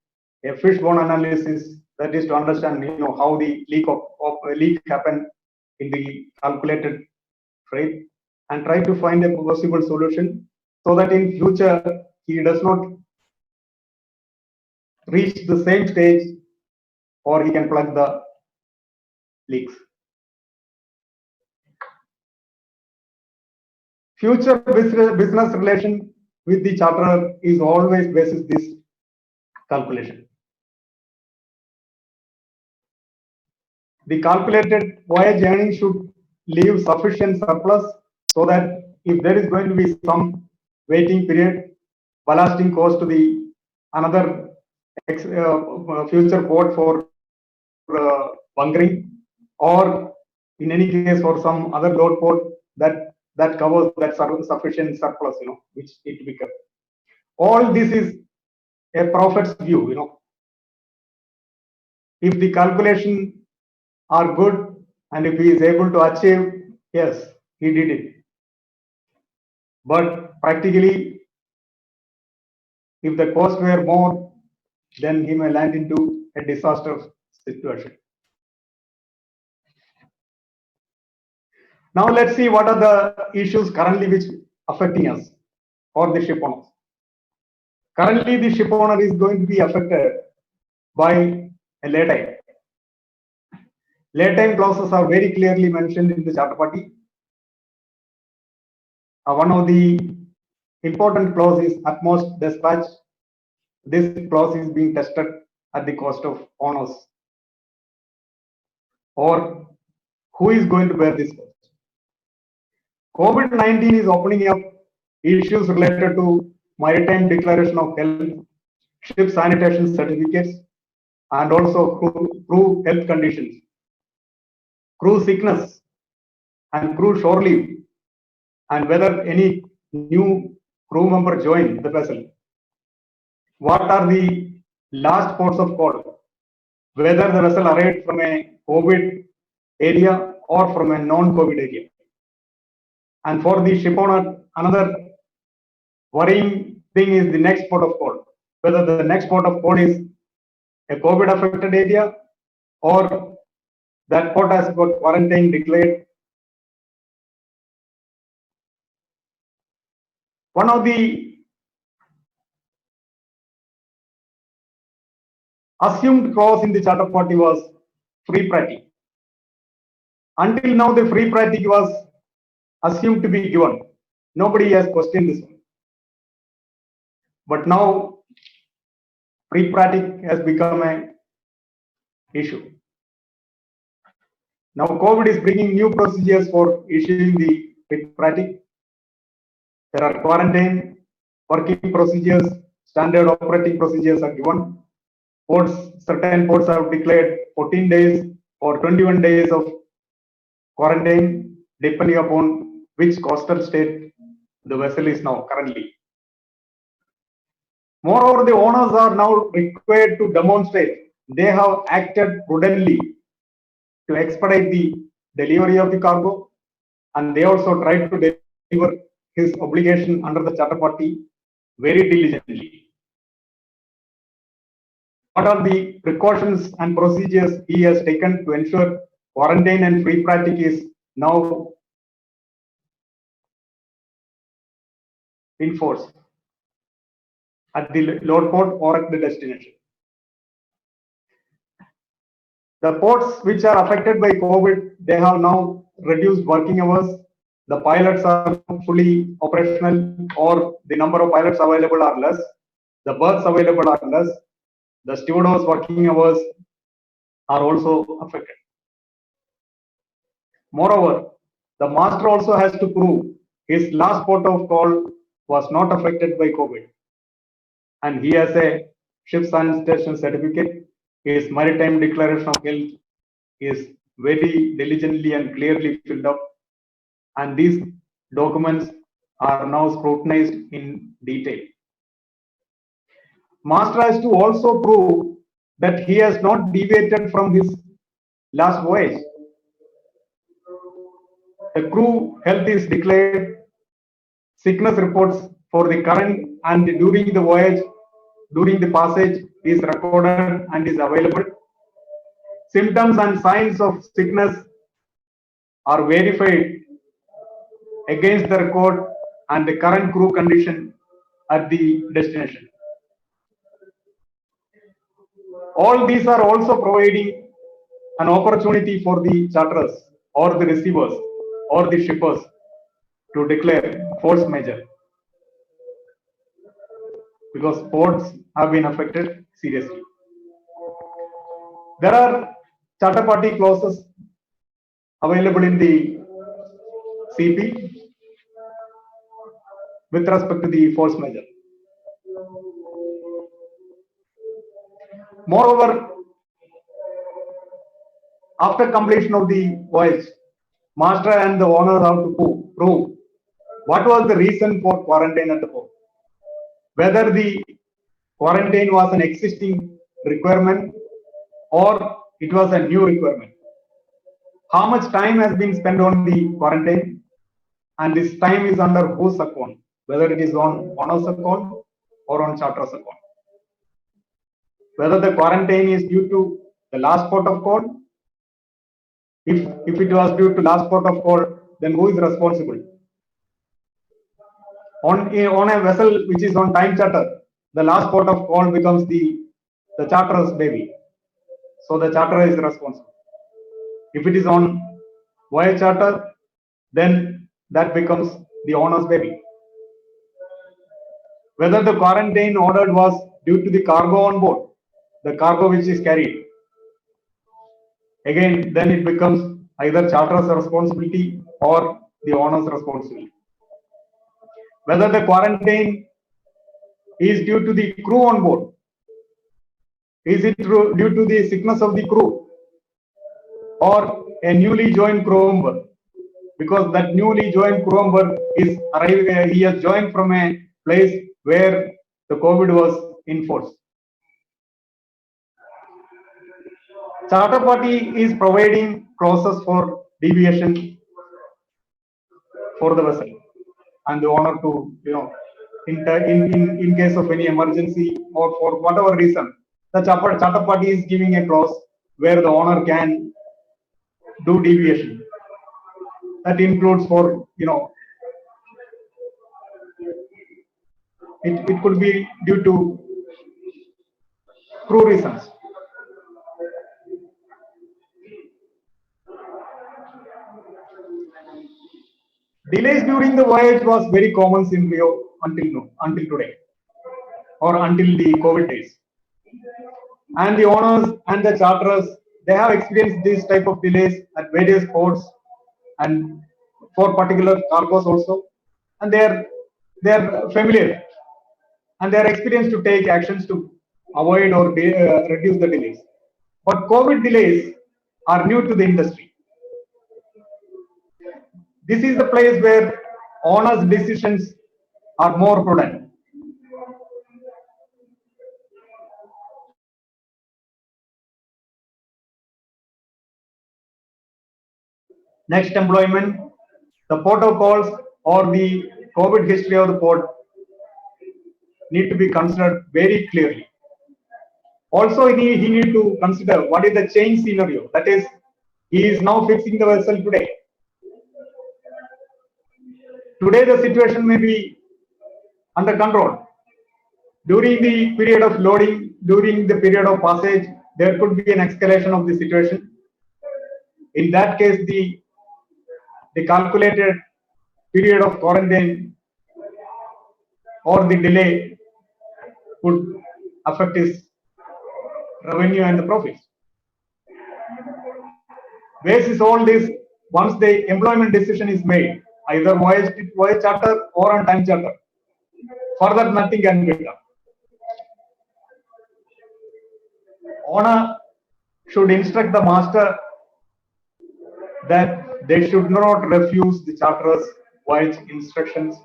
a fishbone analysis, that is to understand how the leak happened in the calculated right? And try to find a possible solution so that in future he does not reach the same stage, or he can plug the leaks. Future business relation with the charterer is always basis this calculation. The calculated voyage earnings should leave sufficient surplus so that if there is going to be some waiting period, ballasting cost to the another future port for bunkering, or in any case for some other load port, that covers that sufficient surplus, which need to be kept. All this is a prophet's view, If the calculation are good and if he is able to achieve, yes, he did it. But practically, if the costs were more, then he may land into a disaster situation. Now let's see what are the issues currently which affecting us or the ship owners. Currently, the ship owner is going to be affected by a lay time. Lay time clauses are very clearly mentioned in the charter party. One of the important clause is utmost dispatch. This clause is being tested at the cost of owners. Or who is going to bear this cost? COVID-19 is opening up issues related to maritime declaration of health, ship sanitation certificates, and also crew health conditions, crew sickness, and crew shore leave, and whether any new crew member joined the vessel. What are the last ports of call? Whether the vessel arrived from a COVID area or from a non-COVID area. And for the ship owner, another worrying thing is the next port of call. Whether the next port of call is a COVID affected area or that port has got quarantine declared. One of the assumed clause in the charter party was free pratique. Until now, the free pratique was assumed to be given. Nobody has questioned this one. But now, free pratique has become an issue. Now, COVID is bringing new procedures for issuing the free pratique. There are quarantine, working procedures, standard operating procedures are given. Ports, certain ports have declared 14 days or 21 days of quarantine, depending upon which coastal state the vessel is now currently. Moreover, the owners are now required to demonstrate they have acted prudently to expedite the delivery of the cargo, and they also tried to deliver his obligation under the charter party very diligently. What are the precautions and procedures he has taken to ensure quarantine and free pratique is now enforced at the load port or at the destination? The ports which are affected by COVID, they have now reduced working hours. The pilots are fully operational, or the number of pilots available are less. The berths available are less. The stewardess working hours are also affected. Moreover, the master also has to prove his last port of call was not affected by COVID, and he has a ship sanitation certificate. His maritime declaration of health is very diligently and clearly filled up, and these documents are now scrutinized in detail. Master has to also prove that he has not deviated from his last voyage. The crew health is declared, sickness reports for the current and during the voyage, during the passage is recorded and is available. Symptoms and signs of sickness are verified against the record and the current crew condition at the destination. All these are also providing an opportunity for the charterers or the receivers or the shippers to declare force majeure, because ports have been affected seriously. There are charter party clauses available in the CP with respect to the force majeure. Moreover, after completion of the voyage, master and the owner have to prove what was the reason for quarantine at the port. Whether the quarantine was an existing requirement or it was a new requirement. How much time has been spent on the quarantine, and this time is under whose account, whether it is on owner's account or on charter's account. Whether the quarantine is due to the last port of call. If it was due to last port of call, then who is responsible? On a vessel which is on time charter, the last port of call becomes the charter's baby. So the charterer is responsible. If it is on voyage charter, then that becomes the owner's baby. Whether the quarantine ordered was due to the cargo on board, the cargo which is carried, again, then it becomes either charterer's responsibility or the owner's responsibility. Whether the quarantine is due to the crew on board, is it due to the sickness of the crew or a newly joined crew member? Because that newly joined crew member is arriving, he has joined from a place where the COVID was in force. Charter party is providing clauses for deviation for the vessel and the owner to, in case of any emergency or for whatever reason, the charter party is giving a clause where the owner can do deviation. That includes for, it could be due to crew reasons. Delays during the voyage was very common in Rio until today, or until the COVID days. And the owners and the charterers, they have experienced this type of delays at various ports and for particular cargoes also, and they are familiar and they are experienced to take actions to avoid or reduce the delays. But COVID delays are new to the industry. This is the place where owners' decisions are more prudent. Next employment, the protocols or the COVID history of the port need to be considered very clearly. Also, he need to consider what is the change scenario. That is, he is now fixing the vessel today. Today, the situation may be under control. During the period of loading, during the period of passage, there could be an escalation of the situation. In that case, the calculated period of quarantine or the delay could affect his revenue and the profits. Basis all this, once the employment decision is made, either voyage charter or on time charter, further nothing can be done. Owner should instruct the master that they should not refuse the charterer's voyage instructions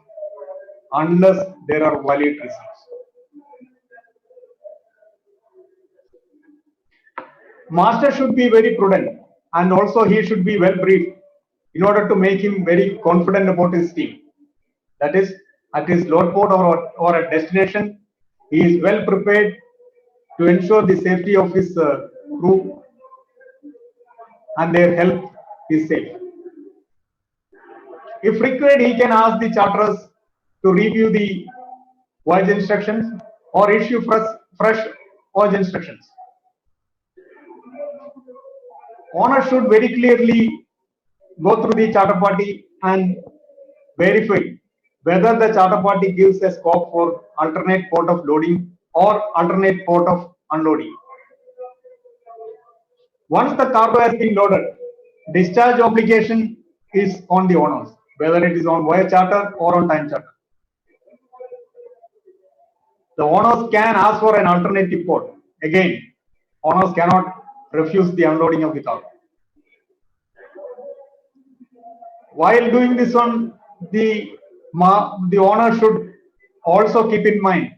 unless there are valid reasons. Master should be very prudent, and also he should be well briefed in order to make him very confident about his team. That is, at his load port or at destination, he is well prepared to ensure the safety of his crew and their health is safe. If required, he can ask the charterers to review the voyage instructions or issue fresh voyage instructions. Owner should very clearly go through the charter party and verify whether the charter party gives a scope for alternate port of loading or alternate port of unloading. Once the cargo has been loaded, discharge obligation is on the owners, whether it is on voyage charter or on time charter. The owners can ask for an alternative port. Again, owners cannot refuse the unloading of the cargo. While doing this one, the owner should also keep in mind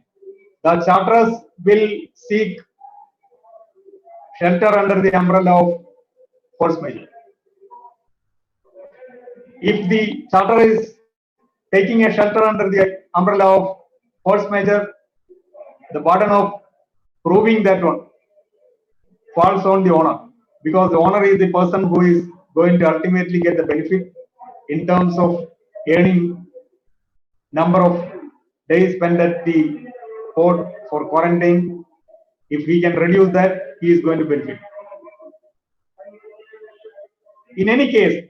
that charterers will seek shelter under the umbrella of force majeure. If the charterer is taking a shelter under the umbrella of force majeure, the burden of proving that one falls on the owner, because the owner is the person who is going to ultimately get the benefit in terms of earning number of days spent at the port for quarantine. If we can reduce that, he is going to benefit. In any case,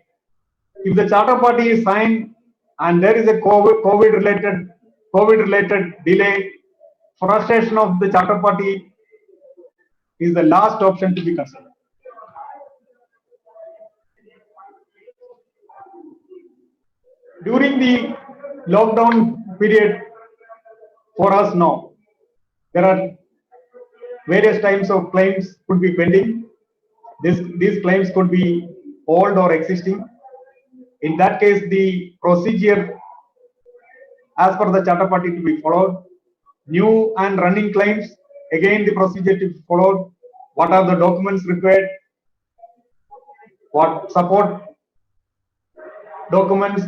if the charter party is signed and there is a COVID related delay, frustration of the charter party is the last option to be considered. During the lockdown period for us now, there are various types of claims could be pending. These claims could be old or existing. In that case, the procedure as per the charter party to be followed. New and running claims, again the procedure to be followed. What are the documents required? What support documents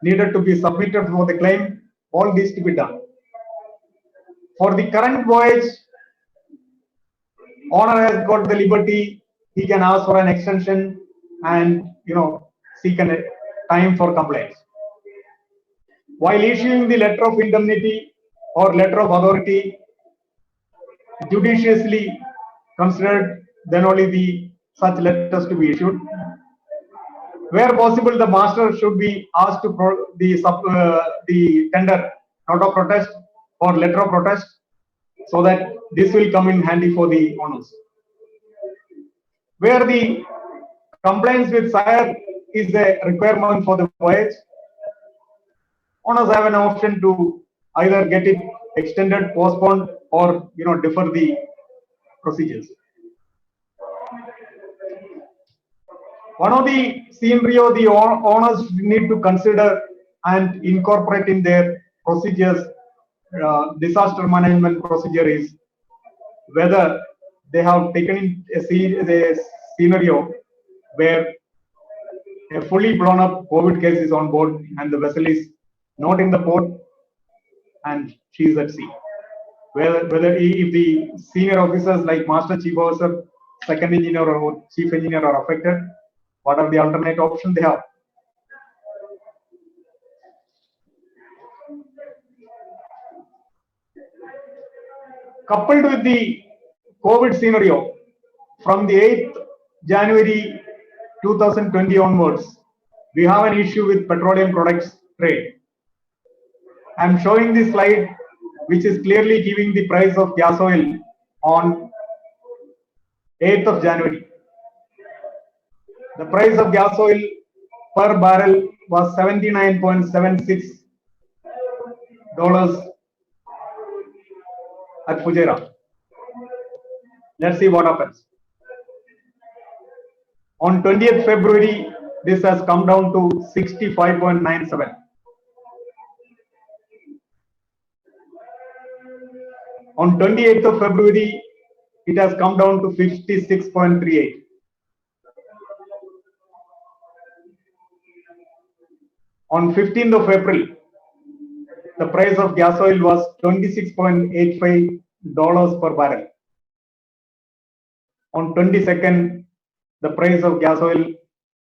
needed to be submitted for the claim? All this to be done. For the current voyage, owner has got the liberty. He can ask for an extension and seek a time for compliance. While issuing the letter of indemnity or letter of authority, judiciously considered, then only the such letters to be issued. Where possible, the master should be asked to the tender note of protest or letter of protest, so that this will come in handy for the owners. Where the compliance with sire is a requirement for the voyage, owners have an option to either get it extended, postponed, or defer the procedures. One of the scenario the owners need to consider and incorporate in their procedures, disaster management procedure, is whether they have taken a scenario where a fully blown up COVID case is on board and the vessel is not in the port and she is at sea. Whether if the senior officers like master, chief officer, second engineer or chief engineer are affected, what are the alternate options they have? Coupled with the COVID scenario, from the 8th January 2020 onwards, we have an issue with petroleum products trade. I am showing this slide, which is clearly giving the price of gas oil on 8th of January. The price of gas oil per barrel was $79.76 at Fujairah. Let's see what happens. On 20th February, this has come down to 65.97. On 28th of February, it has come down to 56.38. On 15th of April, the price of gas oil was $26.85 per barrel. On 22nd, the price of gas oil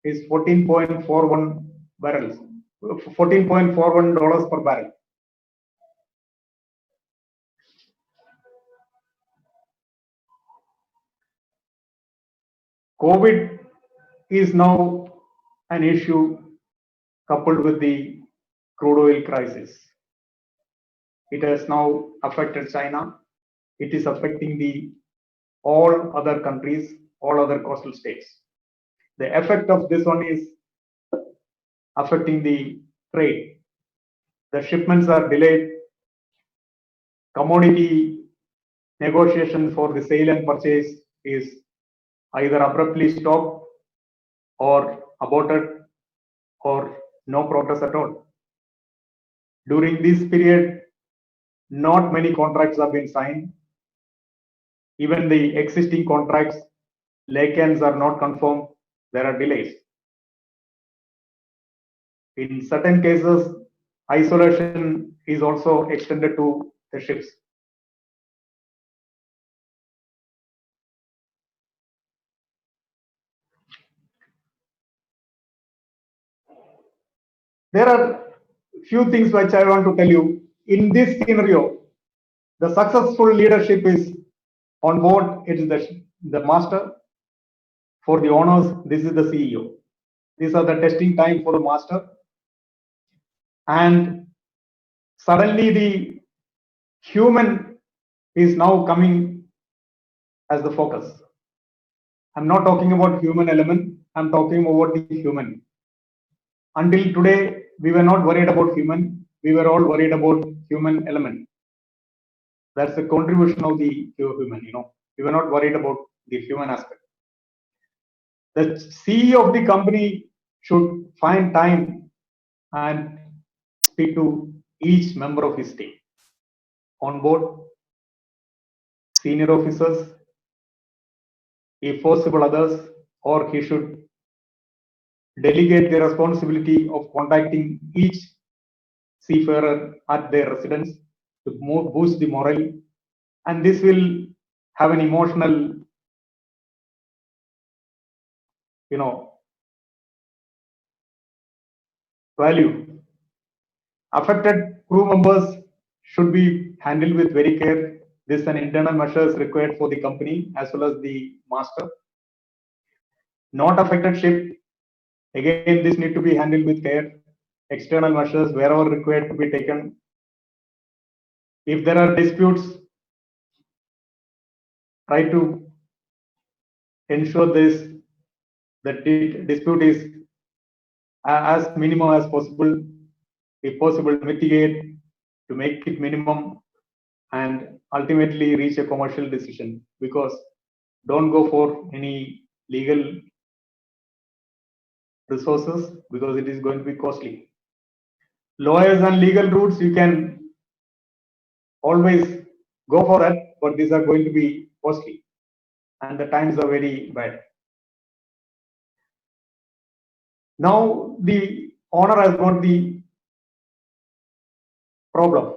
is $14.41 barrels, $14.41 per barrel. COVID is now an issue coupled with the crude oil crisis. It has now affected China. It is affecting all other countries, all other coastal states. The effect of this one is affecting the trade. The shipments are delayed. Commodity negotiation for the sale and purchase is either abruptly stopped or aborted or no progress at all. During this period, not many contracts have been signed. Even the existing contracts, laycans are not confirmed. There are delays. In certain cases, isolation is also extended to the ships. There are few things which I want to tell you. In this scenario, the successful leadership is on board. It is the master. For the owners, this is the CEO. These are the testing time for the master. And suddenly the human is now coming as the focus. I'm not talking about human element. I'm talking about the human. Until today, we were not worried about human. We were all worried about human element. That's the contribution of the human, We were not worried about the human aspect. The CEO of the company should find time and speak to each member of his team on board, senior officers, if possible others, or he should delegate the responsibility of contacting each seafarer at their residence to boost the morale, and this will have an emotional, value. Affected crew members should be handled with very care. This is an internal measures required for the company as well as the master. Not affected ship, again, this need to be handled with care. External measures wherever required to be taken. If there are disputes, try to ensure that the dispute is as minimum as possible. If possible, mitigate to make it minimum and ultimately reach a commercial decision, because don't go for any legal resources because it is going to be costly. Lawyers and legal routes, you can always go for that, but these are going to be costly and the times are very bad. Now the owner has got the problem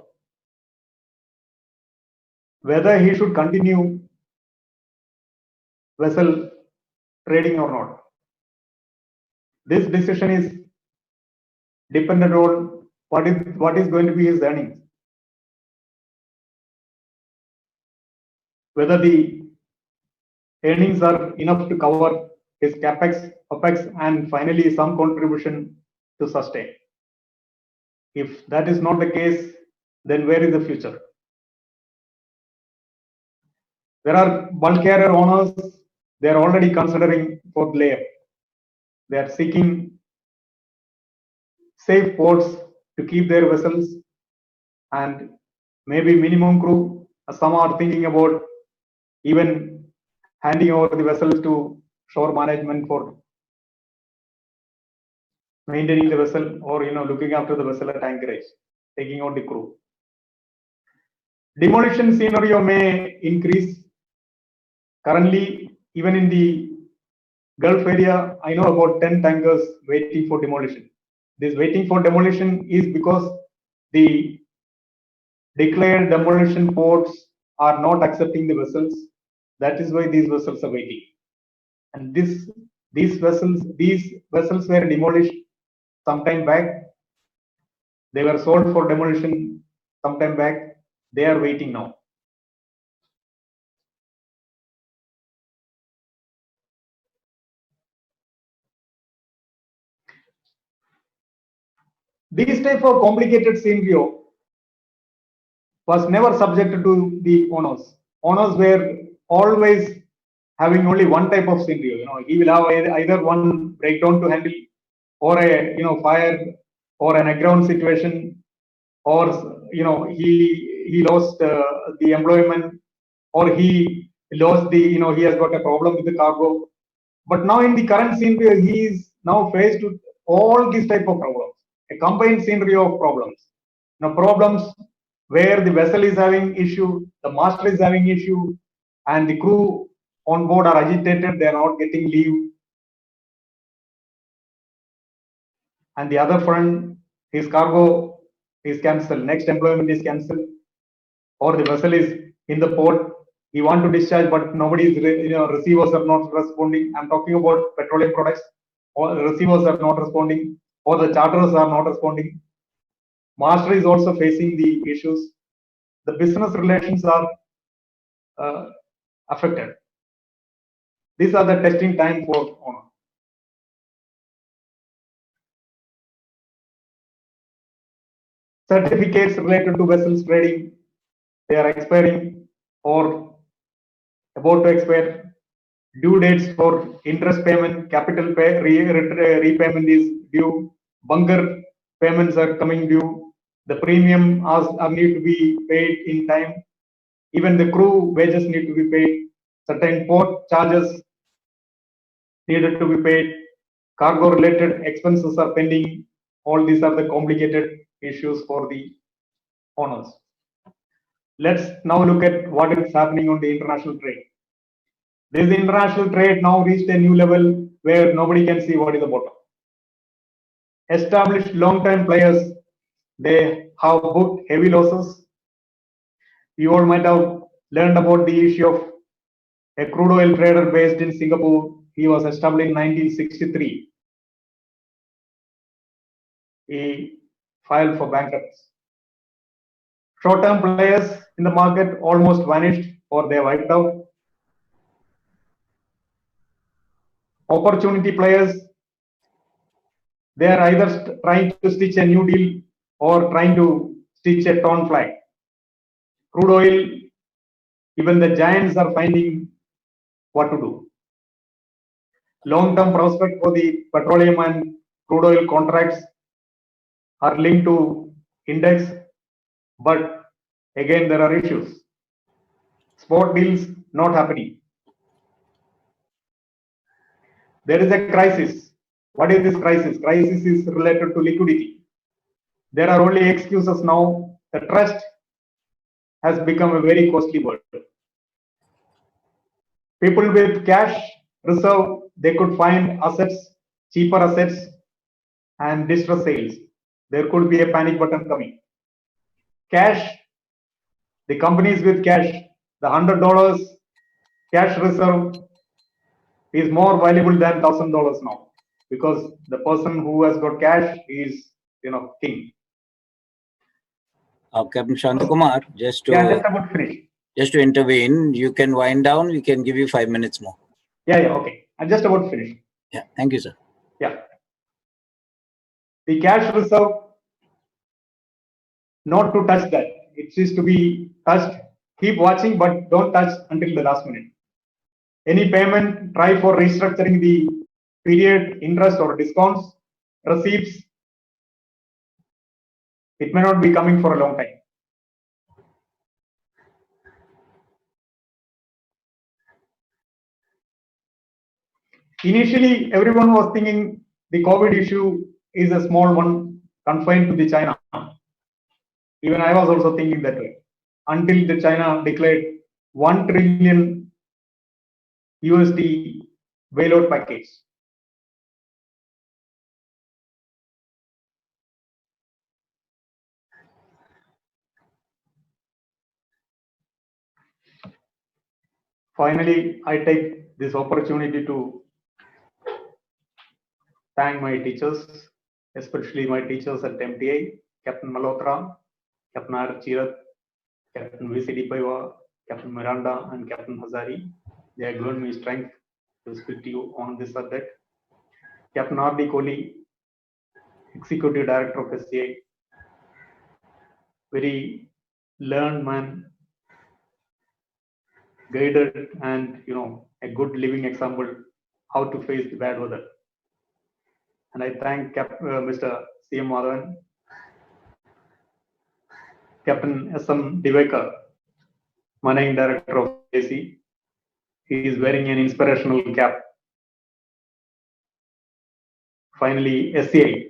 whether he should continue vessel trading or not. This decision is dependent on what is going to be his earnings. Whether the earnings are enough to cover his capex, opex, and finally some contribution to sustain. If that is not the case, then where is the future? There are bulk carrier owners, they are already considering for layup. They are seeking safe ports to keep their vessels and maybe minimum crew. Some are thinking about even handing over the vessels to shore management for maintaining the vessel or looking after the vessel at anchorage, taking out the crew. Demolition scenario may increase. Currently, even in the Gulf area, I know about 10 tankers waiting for demolition. This waiting for demolition is because the declared demolition ports are not accepting the vessels. That is why these vessels are waiting. And these vessels were demolished some time back. They were sold for demolition some time back. They are waiting now. This type of complicated scenario was never subjected to the owners. Owners were always having only one type of scenario. He will have either one breakdown to handle, or a fire, or an aground situation, or he lost the employment, or he lost the he has got a problem with the cargo. But now in the current scenario, he is now faced with all these type of problems, a combined scenario of problems. Problems where the vessel is having issue, the master is having issue, and the crew on board are agitated, they are not getting leave. And the other front, his cargo is cancelled, next employment is cancelled, or the vessel is in the port, he want to discharge, but nobody is, receivers are not responding. I'm talking about petroleum products, or the receivers are not responding, or the charters are not responding. Master is also facing the issues. The business relations are affected. These are the testing time for owner. Certificates related to vessels trading, they are expiring or about to expire. Due dates for interest payment, capital repayment is due. Bunker payments are coming due. The premium are need to be paid in time. Even the crew wages need to be paid. Certain port charges needed to be paid. Cargo related expenses are pending. All these are the complicated issues for the owners. Let's now look at what is happening on the international trade. This international trade now reached a new level where nobody can see what is the bottom. Established long-term players, they have booked heavy losses. You all might have learned about the issue of a crude oil trader based in Singapore. He was established in 1963. He filed for bankruptcy. Short-term players in the market almost vanished, or they wiped out. Opportunity players, they are either trying to stitch a new deal or trying to stitch a torn flag. Crude oil, even the giants are finding what to do. Long-term prospect for the petroleum and crude oil contracts are linked to index, but again there are issues. Spot deals not happening. There is a crisis. What is this crisis? Crisis is related to liquidity. There are only excuses now. The trust has become a very costly word. People with cash reserve, they could find assets, cheaper assets, and distress sales. There could be a panic button coming. Cash, the companies with cash, the $100 cash reserve is more valuable than $1,000 now, because the person who has got cash is, king. Captain Santhakumar, just about finish. Just to intervene, you can wind down. We can give you 5 minutes more. Yeah, okay. I'm just about to finish. Yeah, thank you, sir. Yeah. The cash reserve, not to touch that. It is to be touched. Keep watching, but don't touch until the last minute. Any payment, try for restructuring the period, interest or discounts, receipts. It may not be coming for a long time. Initially, everyone was thinking the COVID issue is a small one confined to the China. Even I was also thinking that way, until the China declared $1 trillion USD bailout package. Finally, I take this opportunity to thank my teachers, especially my teachers at MTI, Captain Malhotra, Captain R. Chirat, Captain VCD Paiva, Captain Miranda, and Captain Hazari. They have given me strength to speak to you on this subject. Captain R.D. Kohli, Executive Director of SCI, very learned man, guided, and a good living example how to face the bad weather. And I thank Mr. C.M. Madhavan, Captain S.M. Divekar, Managing Director of AC. He is wearing an inspirational cap. Finally, SCI,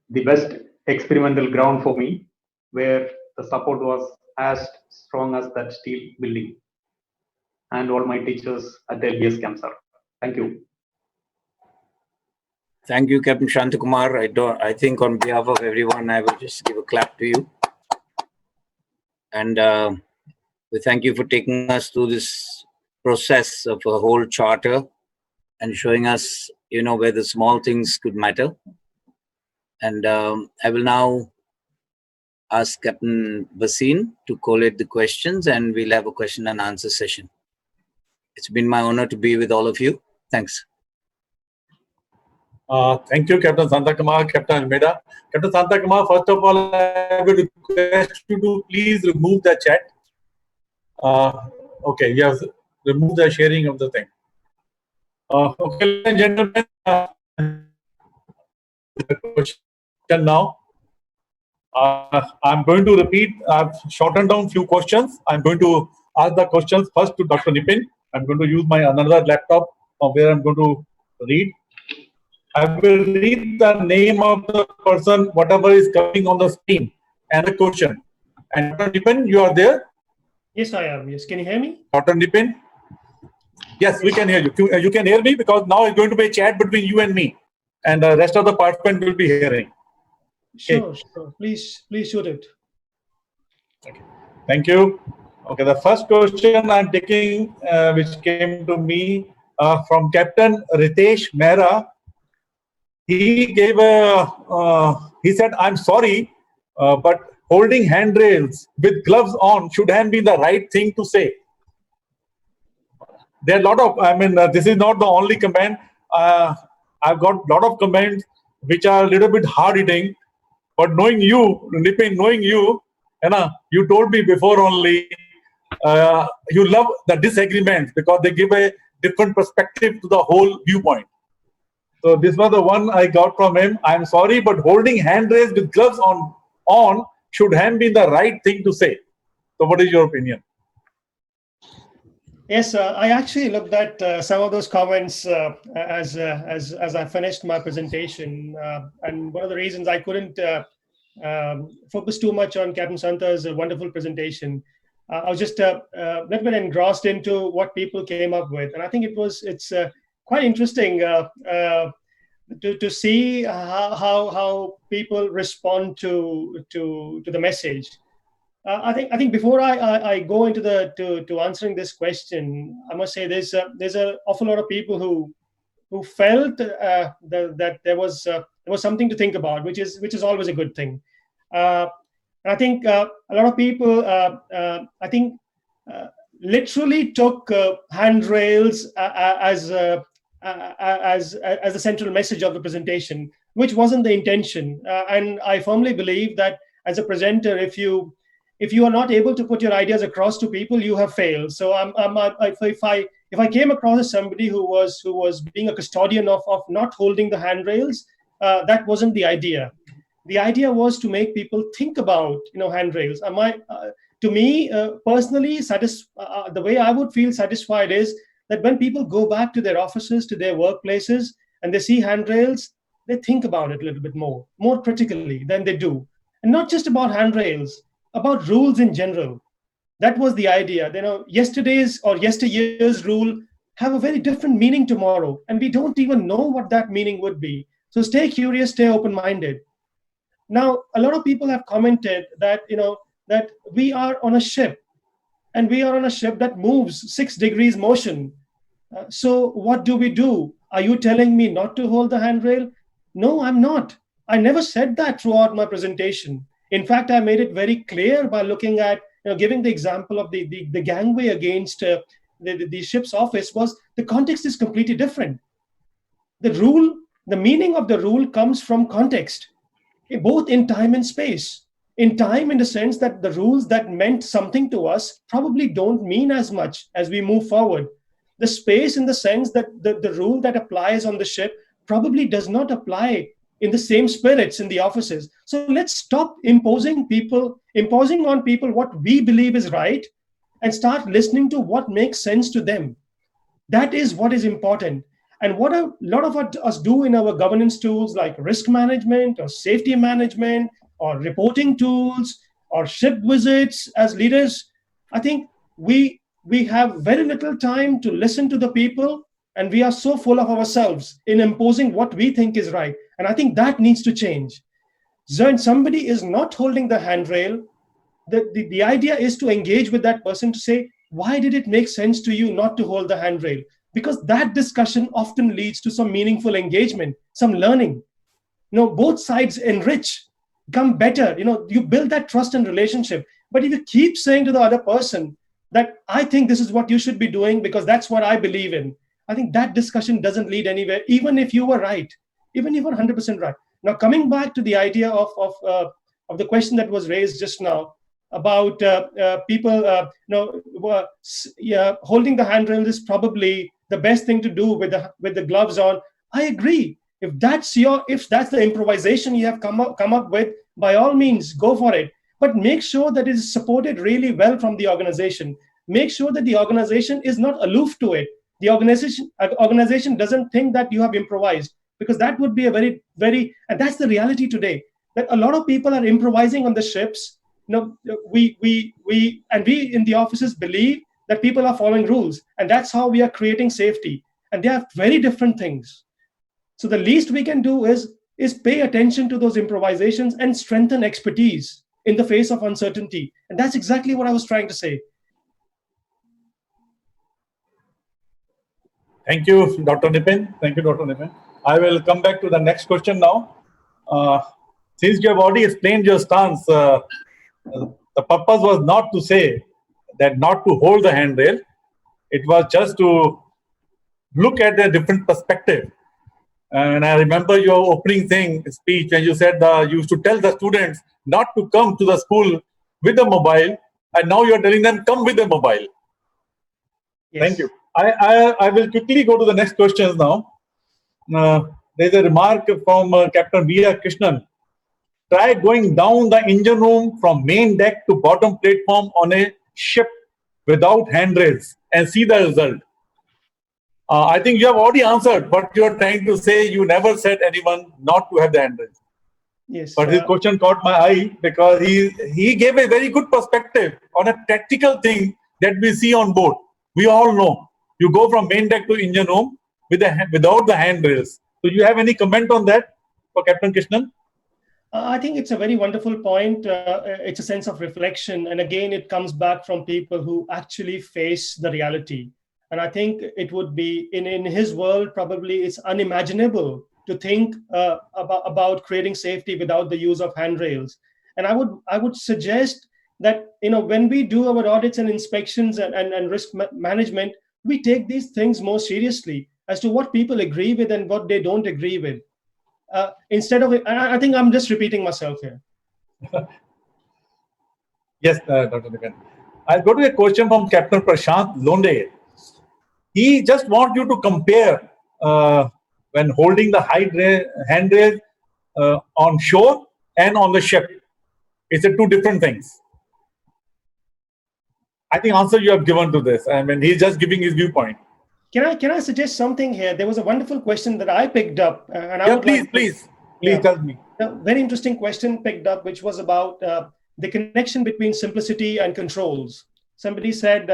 the best experimental ground for me, where the support was as strong as that steel building. And all my teachers at LBS camp, sir. Thank you. Thank you, Captain Santhakumar. I think on behalf of everyone, I will just give a clap to you. And we thank you for taking us through this process of a whole charter and showing us, where the small things could matter. And I will now ask Captain Basin to collate the questions, and we'll have a question and answer session. It's been my honor to be with all of you. Thanks. Thank you, Captain Santhakumar, Captain Almeida. Captain Santhakumar, first of all, I would request you to please remove the chat. Okay, yes, remove the sharing of the thing. Okay, ladies and gentlemen, the question now. I'm going to repeat. I've shortened down few questions. I'm going to ask the questions first to Dr. Nippin. I'm going to use my another laptop from where I'm going to read. I will read the name of the person, whatever is coming on the screen, and the question. And Dr. Nippin, you are there? Yes, I am. Yes, can you hear me? Dr. Nippin? Yes, we can hear you. You can hear me because now it's going to be a chat between you and me, and the rest of the participants will be hearing. Sure, sure. Please shoot it. Okay. Thank you. Okay, the first question I'm taking, which came to me from Captain Ritesh Mehra. He gave he said, "I'm sorry, but holding handrails with gloves on should have been the right thing to say." There are a lot of, this is not the only comment. I've got a lot of comments which are a little bit hard hitting, but knowing you, Nippin, you told me before only, you love the disagreements because they give a different perspective to the whole viewpoint. So this was the one I got from him. I'm sorry, but holding handrails with gloves on should have been the right thing to say. So what is your opinion? Yes, I actually looked at some of those comments as I finished my presentation, and one of the reasons I couldn't focus too much on Captain Santha's wonderful presentation, I was just a little bit engrossed into what people came up with, and I think it's quite interesting to see how people respond to the message. I think before I go into to answering this question, I must say there's an awful lot of people who felt that there was something to think about, which is always a good thing. I think a lot of people I think literally took handrails as the central message of the presentation, which wasn't the intention. And I firmly believe that as a presenter, if you are not able to put your ideas across to people, you have failed. So if I came across as somebody who was being a custodian of not holding the handrails, that wasn't the idea. The idea was to make people think about handrails. To me personally, the way I would feel satisfied is that when people go back to their offices, to their workplaces, and they see handrails, they think about it a little bit more critically than they do, and not just about handrails, about rules in general. That was the idea. Yesterday's or yesteryear's rule have a very different meaning tomorrow, and we don't even know what that meaning would be. So stay curious, stay open-minded. Now, a lot of people have commented that that we are on a ship, and we are on a ship that moves 6 degrees motion. So what do we do? Are you telling me not to hold the handrail? No, I'm not. I never said that throughout my presentation. In fact, I made it very clear by looking at, giving the example of the gangway against the ship's office. Was the context is completely different. The rule, the meaning of the rule comes from context, both in time and space. In time, in the sense that the rules that meant something to us probably don't mean as much as we move forward. The space, in the sense that the rule that applies on the ship probably does not apply in the same spirits in the offices. So let's stop imposing on people what we believe is right, and start listening to what makes sense to them. That is what is important. And what a lot of us do in our governance tools, like risk management or safety management or reporting tools or ship visits as leaders, I think we have very little time to listen to the people, and we are so full of ourselves in imposing what we think is right. And I think that needs to change. When somebody is not holding the handrail, the idea is to engage with that person to say, why did it make sense to you not to hold the handrail? Because that discussion often leads to some meaningful engagement, some learning. Both sides enrich, become better. You build that trust and relationship. But if you keep saying to the other person that I think this is what you should be doing because that's what I believe in, I think that discussion doesn't lead anywhere, even if you were right, even if you were 100% right. Now, coming back to the idea of the question that was raised just now about people, holding the handrail is probably the best thing to do with the gloves on. I agree. If that's the improvisation you have come up with, by all means, go for it. But make sure that it is supported really well from the organization. Make sure that the organization is not aloof to it. The organization doesn't think that you have improvised, because that would be a very, very, and that's the reality today, that a lot of people are improvising on the ships. We in the offices believe that people are following rules, and that's how we are creating safety. And they are very different things. So the least we can do is pay attention to those improvisations and strengthen expertise in the face of uncertainty. And that's exactly what I was trying to say. Thank you, Dr. Nippin. Thank you, Dr. Nippin. I will come back to the next question now. Since you have already explained your stance, the purpose was not to say that not to hold the handrail. It was just to look at a different perspective. And I remember your opening speech when you said you used to tell the students not to come to the school with a mobile, and now you're telling them come with a mobile. Yes. Thank you. I will quickly go to the next questions now. There's a remark from Captain V.R. Krishnan. Try going down the engine room from main deck to bottom platform on a ship without handrails and see the result. I think you have already answered what you're trying to say. You never said anyone not to have the handrails. Yes. But his question caught my eye because he gave a very good perspective on a practical thing that we see on board. We all know you go from main deck to engine room without the handrails. So you have any comment on that for Captain Krishnan? I think it's a very wonderful point. It's a sense of reflection. And again, it comes back from people who actually face the reality. And I think it would be, in his world, probably it's unimaginable to think about creating safety without the use of handrails. And I would suggest that, when we do our audits and inspections and risk management, we take these things more seriously as to what people agree with and what they don't agree with. Instead of, I think I'm just repeating myself here. Yes, Dr. Nippin. I'll go to a question from Captain Prashant Londe. He just wants you to compare when holding the handrail on shore and on the ship. It's two different things. I think answer you have given to this. I mean, he's just giving his viewpoint. Can I suggest something here? There was a wonderful question that I picked up, and I yeah, would please tell me. A very interesting question picked up, which was about the connection between simplicity and controls. Somebody said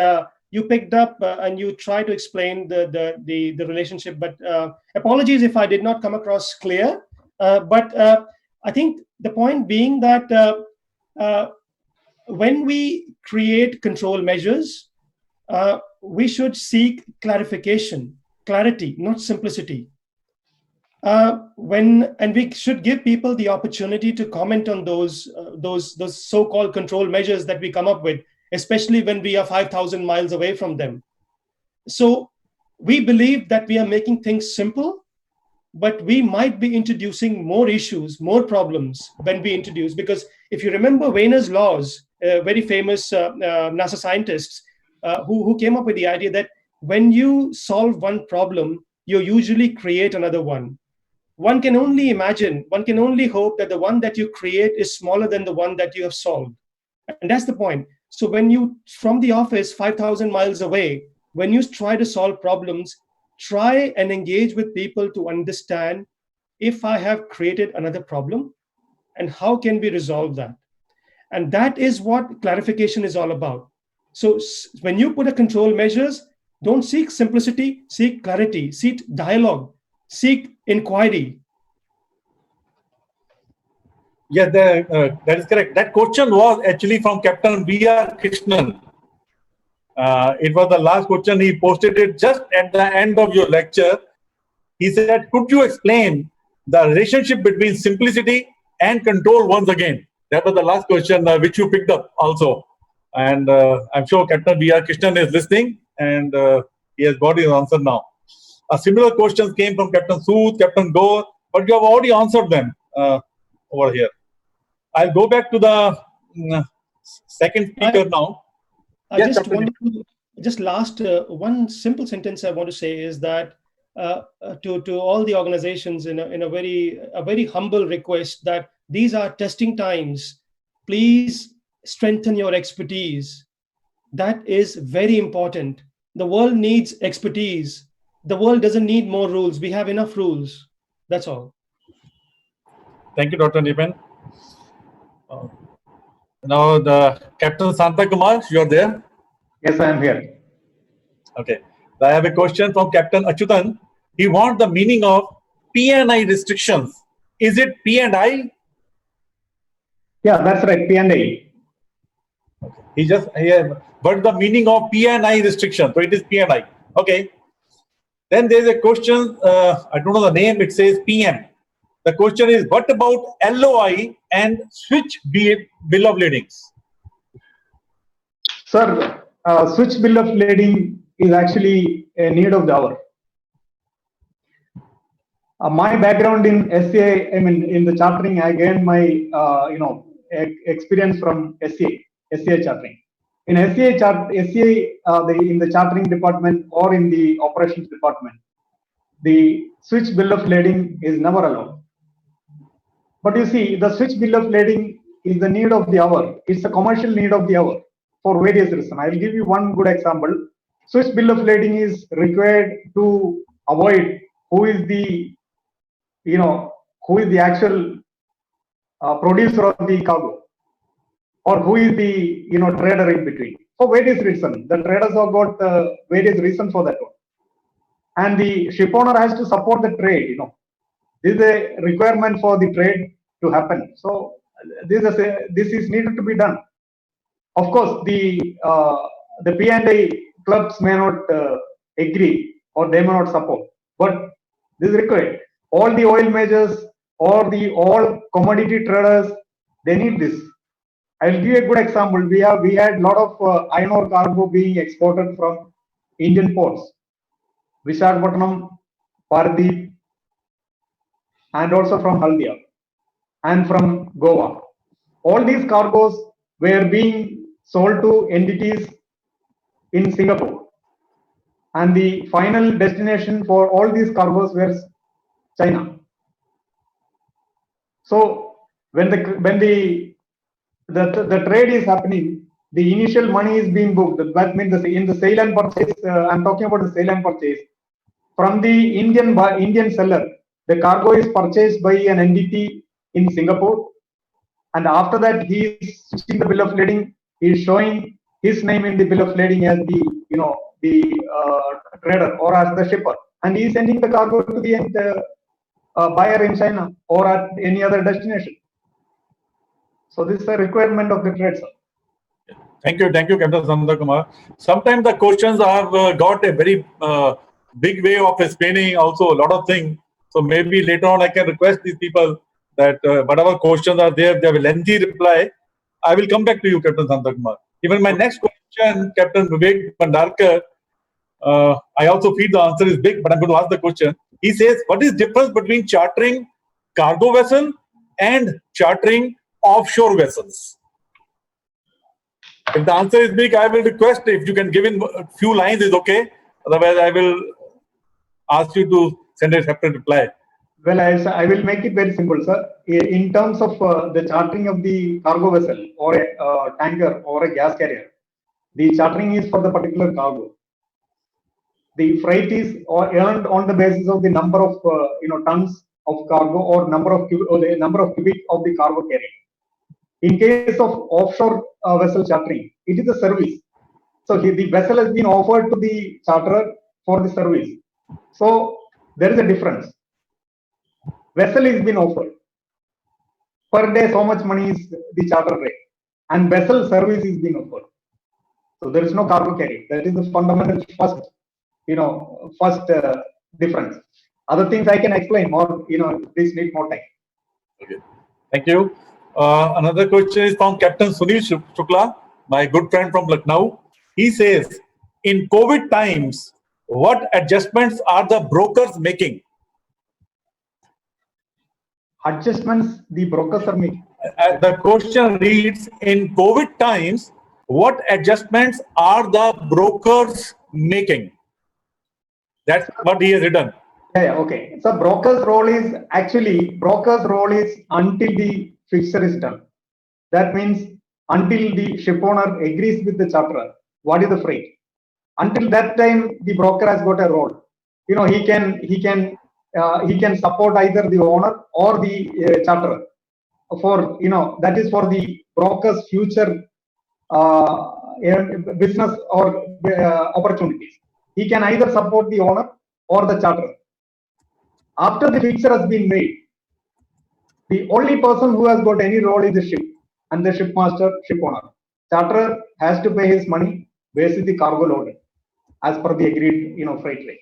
you picked up and you tried to explain the relationship, but apologies if I did not come across clear. But I think the point being that when we create control measures, we should seek clarity, not simplicity. and we should give people the opportunity to comment on those so-called control measures that we come up with, especially when we are 5,000 miles away from them. So we believe that we are making things simple, but we might be introducing more issues, more problems when we introduce, because if you remember Wiener's laws, very famous NASA scientists who came up with the idea that when you solve one problem, you usually create another one. One can only imagine, one can only hope that the one that you create is smaller than the one that you have solved. And that's the point. So when you, from the office 5,000 miles away, when you try to solve problems, try and engage with people to understand if I have created another problem and how can we resolve that. And that is what clarification is all about. So when you put a control measures, don't seek simplicity, seek clarity, seek dialogue, seek inquiry. Yeah, that is correct. That question was actually from Captain B.R. Krishnan. It was the last question. He posted it just at the end of your lecture. He said, could you explain the relationship between simplicity and control once again? That was the last question which you picked up also. And I'm sure Captain B.R. Krishnan is listening, and he has got his answer now. Similar questions came from Captain Sood, Captain Gore, but you have already answered them over here. I'll go back to the second speaker now. Yes, just last one simple sentence I want to say is that to all the organizations in a very humble request that these are testing times. Please strengthen your expertise. That is very important. The world needs expertise. The world doesn't need more rules. We have enough rules. That's all. Thank you, Dr. Nippin. Now, the Captain Santhakumar, you are there? Yes, I am here. Okay. I have a question from Captain Achyutan. He wants the meaning of P&I restrictions. Is it P&I? Yeah, that's right, P&I. But the meaning of P&I restriction. So it is P&I. Okay. Then there's a question, I don't know the name, it says PM. The question is, what about LOI and switch bill of ladings? Sir, switch bill of lading is actually a need of the hour. My background in SCA, I mean, in the chartering, I gained my, experience from SCA chartering. In SCA, in the chartering department or in the operations department, the switch bill of lading is never allowed. But you see, the switch bill of lading is the need of the hour. It's a commercial need of the hour for various reasons. I will give you one good example. Switch bill of lading is required to avoid who is the actual producer of the cargo, or who is the trader in between. For various reasons, the traders have got various reasons for that one, and the ship owner has to support the trade. This is a requirement for the trade to happen. So this is needed to be done. Of course, the P&I clubs may not agree, or they may not support, but this is required. All the oil majors or all commodity traders, they need this. I will give a good example. We had a lot of iron ore cargo being exported from Indian ports, Visakhapatnam, Paradip, and also from Haldia and from Goa. All these cargoes were being sold to entities in Singapore, and the final destination for all these cargoes was China. So when the trade is happening, the initial money is being booked. That means in the sale and purchase. I'm talking about the sale and purchase. From the Indian seller, the cargo is purchased by an entity in Singapore, and after that he is switching the bill of lading. He is showing his name in the bill of lading as the trader or as the shipper, and he is sending the cargo to the buyer in China or at any other destination. So this is a requirement of the trade, sir. Thank you, Captain Santhakumar. Sometimes the questions have got a very big way of explaining also a lot of things. So maybe later on I can request these people that whatever questions are there, if they have a lengthy reply, I will come back to you, Captain Santhakumar. Even my next question, Captain Vivek Bhandarkar, I also feel the answer is big, but I'm going to ask the question. He says, what is the difference between chartering cargo vessel and chartering offshore vessels? If the answer is big, I will request if you can give in a few lines is okay. Otherwise, I will ask you to send a separate reply. Well, I will make it very simple, sir. In terms of the chartering of the cargo vessel or a tanker or a gas carrier, the chartering is for the particular cargo. The freight is earned on the basis of the number of tons of cargo or the number of cubic of the cargo carried. In case of offshore vessel chartering, it is a service. So the vessel has been offered to the charterer for the service. So there is a difference. Vessel is been offered. Per day, so much money is the charter rate. And vessel service is being offered. So there is no cargo carried. That is the fundamental first difference. Other things I can explain more, this need more time. Okay. Thank you. Another question is from Captain Sunil Shukla, my good friend from Lucknow. He says, in COVID times, what adjustments are the brokers making? Adjustments the brokers are making. The question reads, in COVID times, what adjustments are the brokers making? That's what he has written. Yeah, okay. So broker's role is until the fixture is done. That means until the ship owner agrees with the charterer, what is the freight? Until that time, the broker has got a role. He can support either the owner or the charterer. For that is for the broker's future business or opportunities. He can either support the owner or the charterer. After the fixture has been made, the only person who has got any role is the ship and the ship master, ship owner. Charterer has to pay his money based on the cargo loaded as per the agreed freight rate.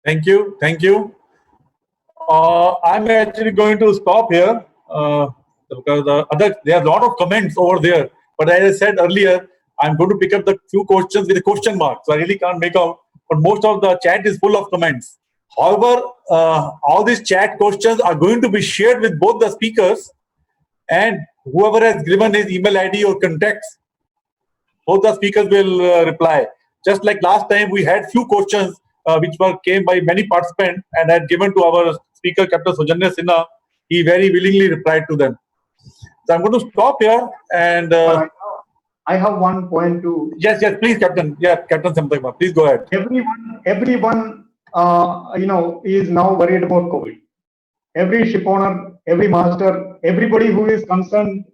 Thank you. Thank you. I'm actually going to stop here because there are a lot of comments over there. But as I said earlier, I'm going to pick up the few questions with a question mark. So I really can't make out. But most of the chat is full of comments. However, all these chat questions are going to be shared with both the speakers, and whoever has given his email ID or contacts, both the speakers will reply. Just like last time, we had few questions which came by many participants and had given to our speaker, Captain Sujanya Sinha. He very willingly replied to them. So I'm going to stop here and. I have one point to. Yes, please, Captain. Yeah, Captain Santhakumar, please go ahead. Everyone, is now worried about COVID. Every ship owner, every master, everybody who is concerned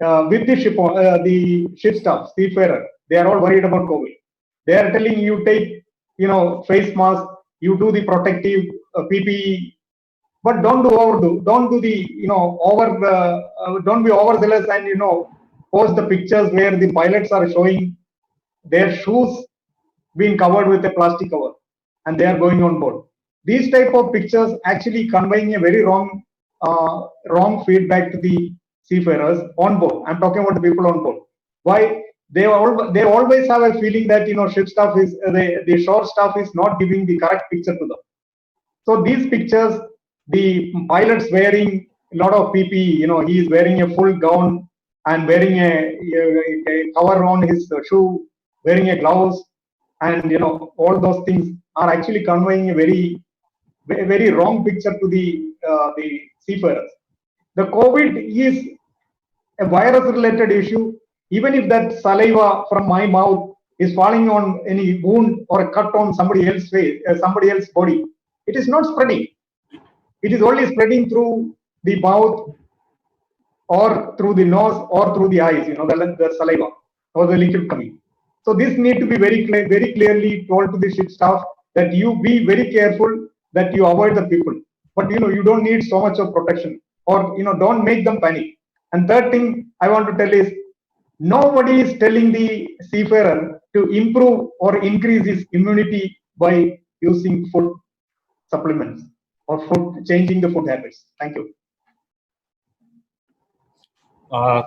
with the ship staff, seafarer, they are all worried about COVID. They are telling you take, face mask, you do the protective PPE, but don't do don't do the, don't be overzealous and post the pictures where the pilots are showing their shoes being covered with a plastic cover and they are going on board. These type of pictures actually conveying a very wrong feedback to the seafarers on board. I'm talking about the people on board. Why? They always have a feeling that ship staff is the shore staff is not giving the correct picture to them. So these pictures, the pilots wearing a lot of PPE, he is wearing a full gown and wearing a cover on his shoe, wearing a gloves, and all those things are actually conveying a very, very wrong picture to the seafarers. The COVID is a virus-related issue. Even if that saliva from my mouth is falling on any wound or a cut on somebody else's face, somebody else's body, it is not spreading. It is only spreading through the mouth or through the nose or through the eyes, the saliva or the liquid coming. So this need to be very clearly told to the ship staff that you be very careful, that you avoid the people. But you don't need so much of protection, or don't make them panic. And third thing I want to tell is, nobody is telling the seafarer to improve or increase his immunity by using food supplements or food changing the food habits. Thank you.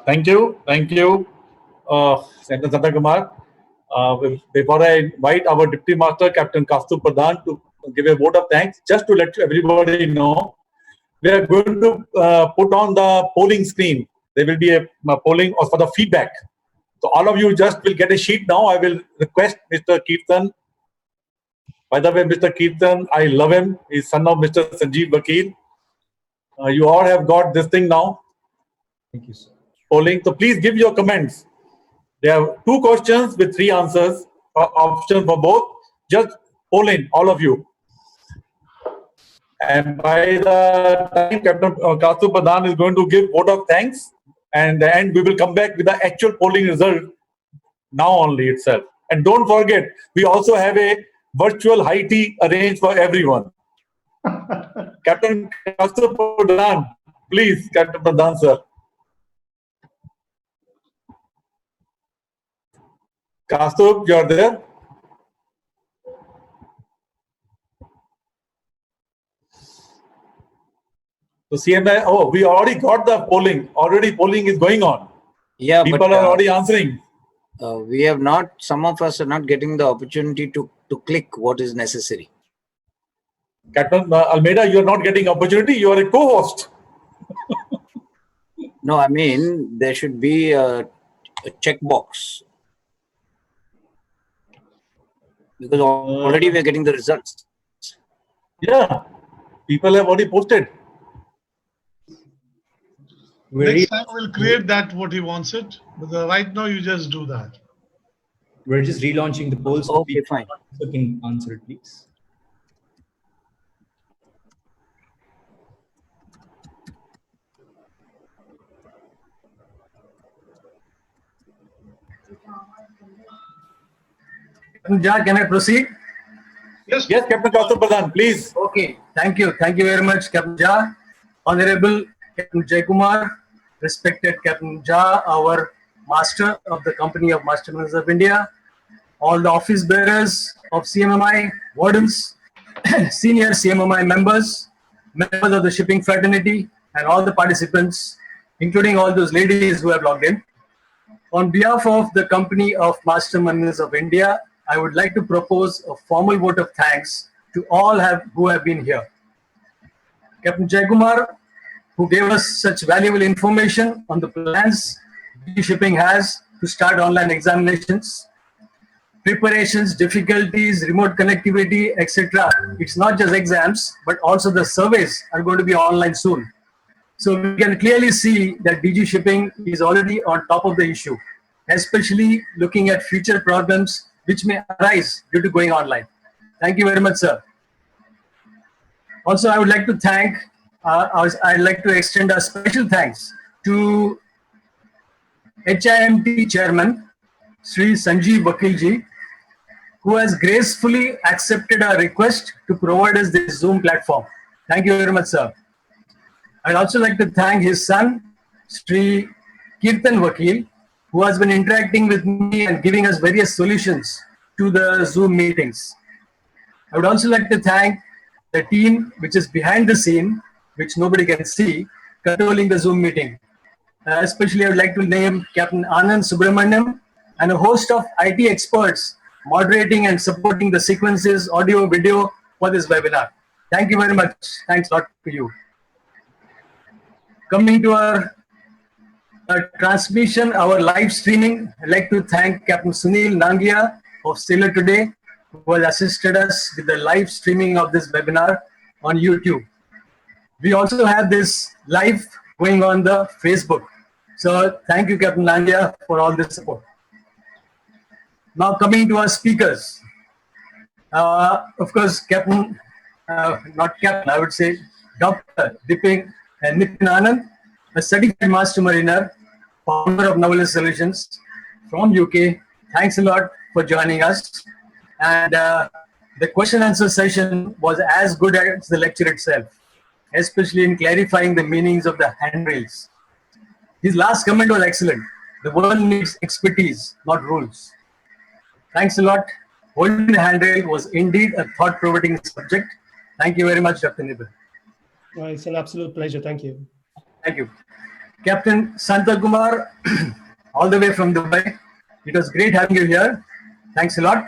Thank you. Thank you, Santhakumar. Before I invite our Deputy Master, Captain Kastu Pradhan, to give a vote of thanks, just to let everybody know, we are going to put on the polling screen. There will be a polling for the feedback. So all of you just will get a sheet now. I will request Mr. Kirtan. By the way, Mr. Kirtan, I love him. He's son of Mr. Sanjeev Vakil. You all have got this thing now. Thank you, sir. Polling. So please give your comments. There are 2 questions with 3 answers, option for both. Just polling, all of you. And by the time Captain Kastu Pradhan is going to give vote of thanks, and then we will come back with the actual polling result now only itself. And don't forget, we also have a virtual high tea arranged for everyone. Captain Kastu Pradhan, please, Captain Pradhan, sir. Kaustubh, you're there? So CMI, oh, we already got the polling. Already polling is going on. Yeah, People but are already answering. we have not, some of us are not getting the opportunity to click what is necessary. Captain Almeida, you are not getting opportunity. You are a co-host. No, I mean, there should be a checkbox. Because already we are getting the results. Yeah, people have already posted. Next time we'll create that what he wants it. But right now you just do that. We're just relaunching the polls. Okay, fine. So can answer it, please. Ja, can I proceed? Yes. Yes, Captain Kaustubh Pradhan, please. Okay, thank you. Thank you very much, Captain Ja. Honorable Captain Jaikumar, respected Captain Ja, our master of the Company of Master Marines of India, all the office bearers of CMMI, wardens, senior CMMI members, members of the shipping fraternity, and all the participants, including all those ladies who have logged in. On behalf of the Company of Master Marines of India, I would like to propose a formal vote of thanks to all who have been here. Captain Jaikumar, who gave us such valuable information on the plans DG Shipping has to start online examinations, preparations, difficulties, remote connectivity, etc. It's not just exams, but also the surveys are going to be online soon. So we can clearly see that DG Shipping is already on top of the issue, especially looking at future problems which may arise due to going online. Thank you very much, sir. Also, I would like to thank, I'd like to extend a special thanks to HIMT Chairman, Sri Sanjeev Vakilji, who has gracefully accepted our request to provide us this Zoom platform. Thank you very much, sir. I'd also like to thank his son, Sri Kirtan Vakil, who has been interacting with me and giving us various solutions to the Zoom meetings. I would also like to thank the team which is behind the scene, which nobody can see, controlling the Zoom meeting. Especially, I would like to name Captain Anand Subramaniam and a host of IT experts moderating and supporting the sequences, audio, video for this webinar. Thank you very much. Thanks a lot to you. Coming to our transmission, our live streaming, I'd like to thank Captain Sunil Nangia of Sailor Today, who has assisted us with the live streaming of this webinar on YouTube. We also have this live going on the Facebook. So thank you, Captain Nangia, for all this support. Now coming to our speakers. Of course, Captain, not Captain, I would say Dr. Nippin Anand, a certified master mariner, founder of Novellus Solutions from UK. Thanks a lot for joining us. And the question answer session was as good as the lecture itself, especially in clarifying the meanings of the handrails. His last comment was excellent. The world needs expertise, not rules. Thanks a lot. holding the handrail was indeed a thought-provoking subject. Thank you very much, Dr. Nippin. It's an absolute pleasure. Thank you. Thank you. Captain Santhakumar, all the way from Dubai. It was great having you here. Thanks a lot.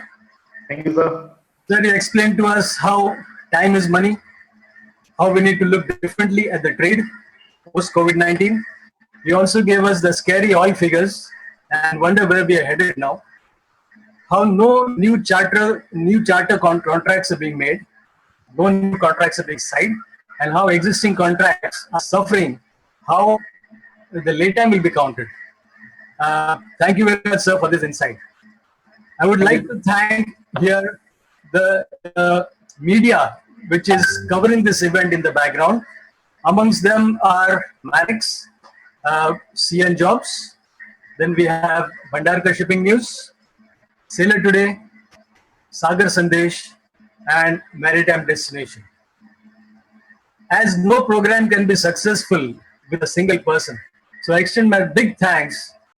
Thank you, sir. Sir, you explained to us how time is money, how we need to look differently at the trade post-COVID-19. You also gave us the scary oil figures and wonder where we are headed now. How no new charter contracts are being made, no new contracts are being signed, and how existing contracts are suffering, how the late time will be counted. Thank you very much, sir, for this insight. I would like to thank here the media which is covering this event in the background. Amongst them are Manix, CN Jobs, then we have Bhandarkar Shipping News, Sailor Today, Sagar Sandesh, and Maritime Destination. As no program can be successful with a single person, so I extend my big thanks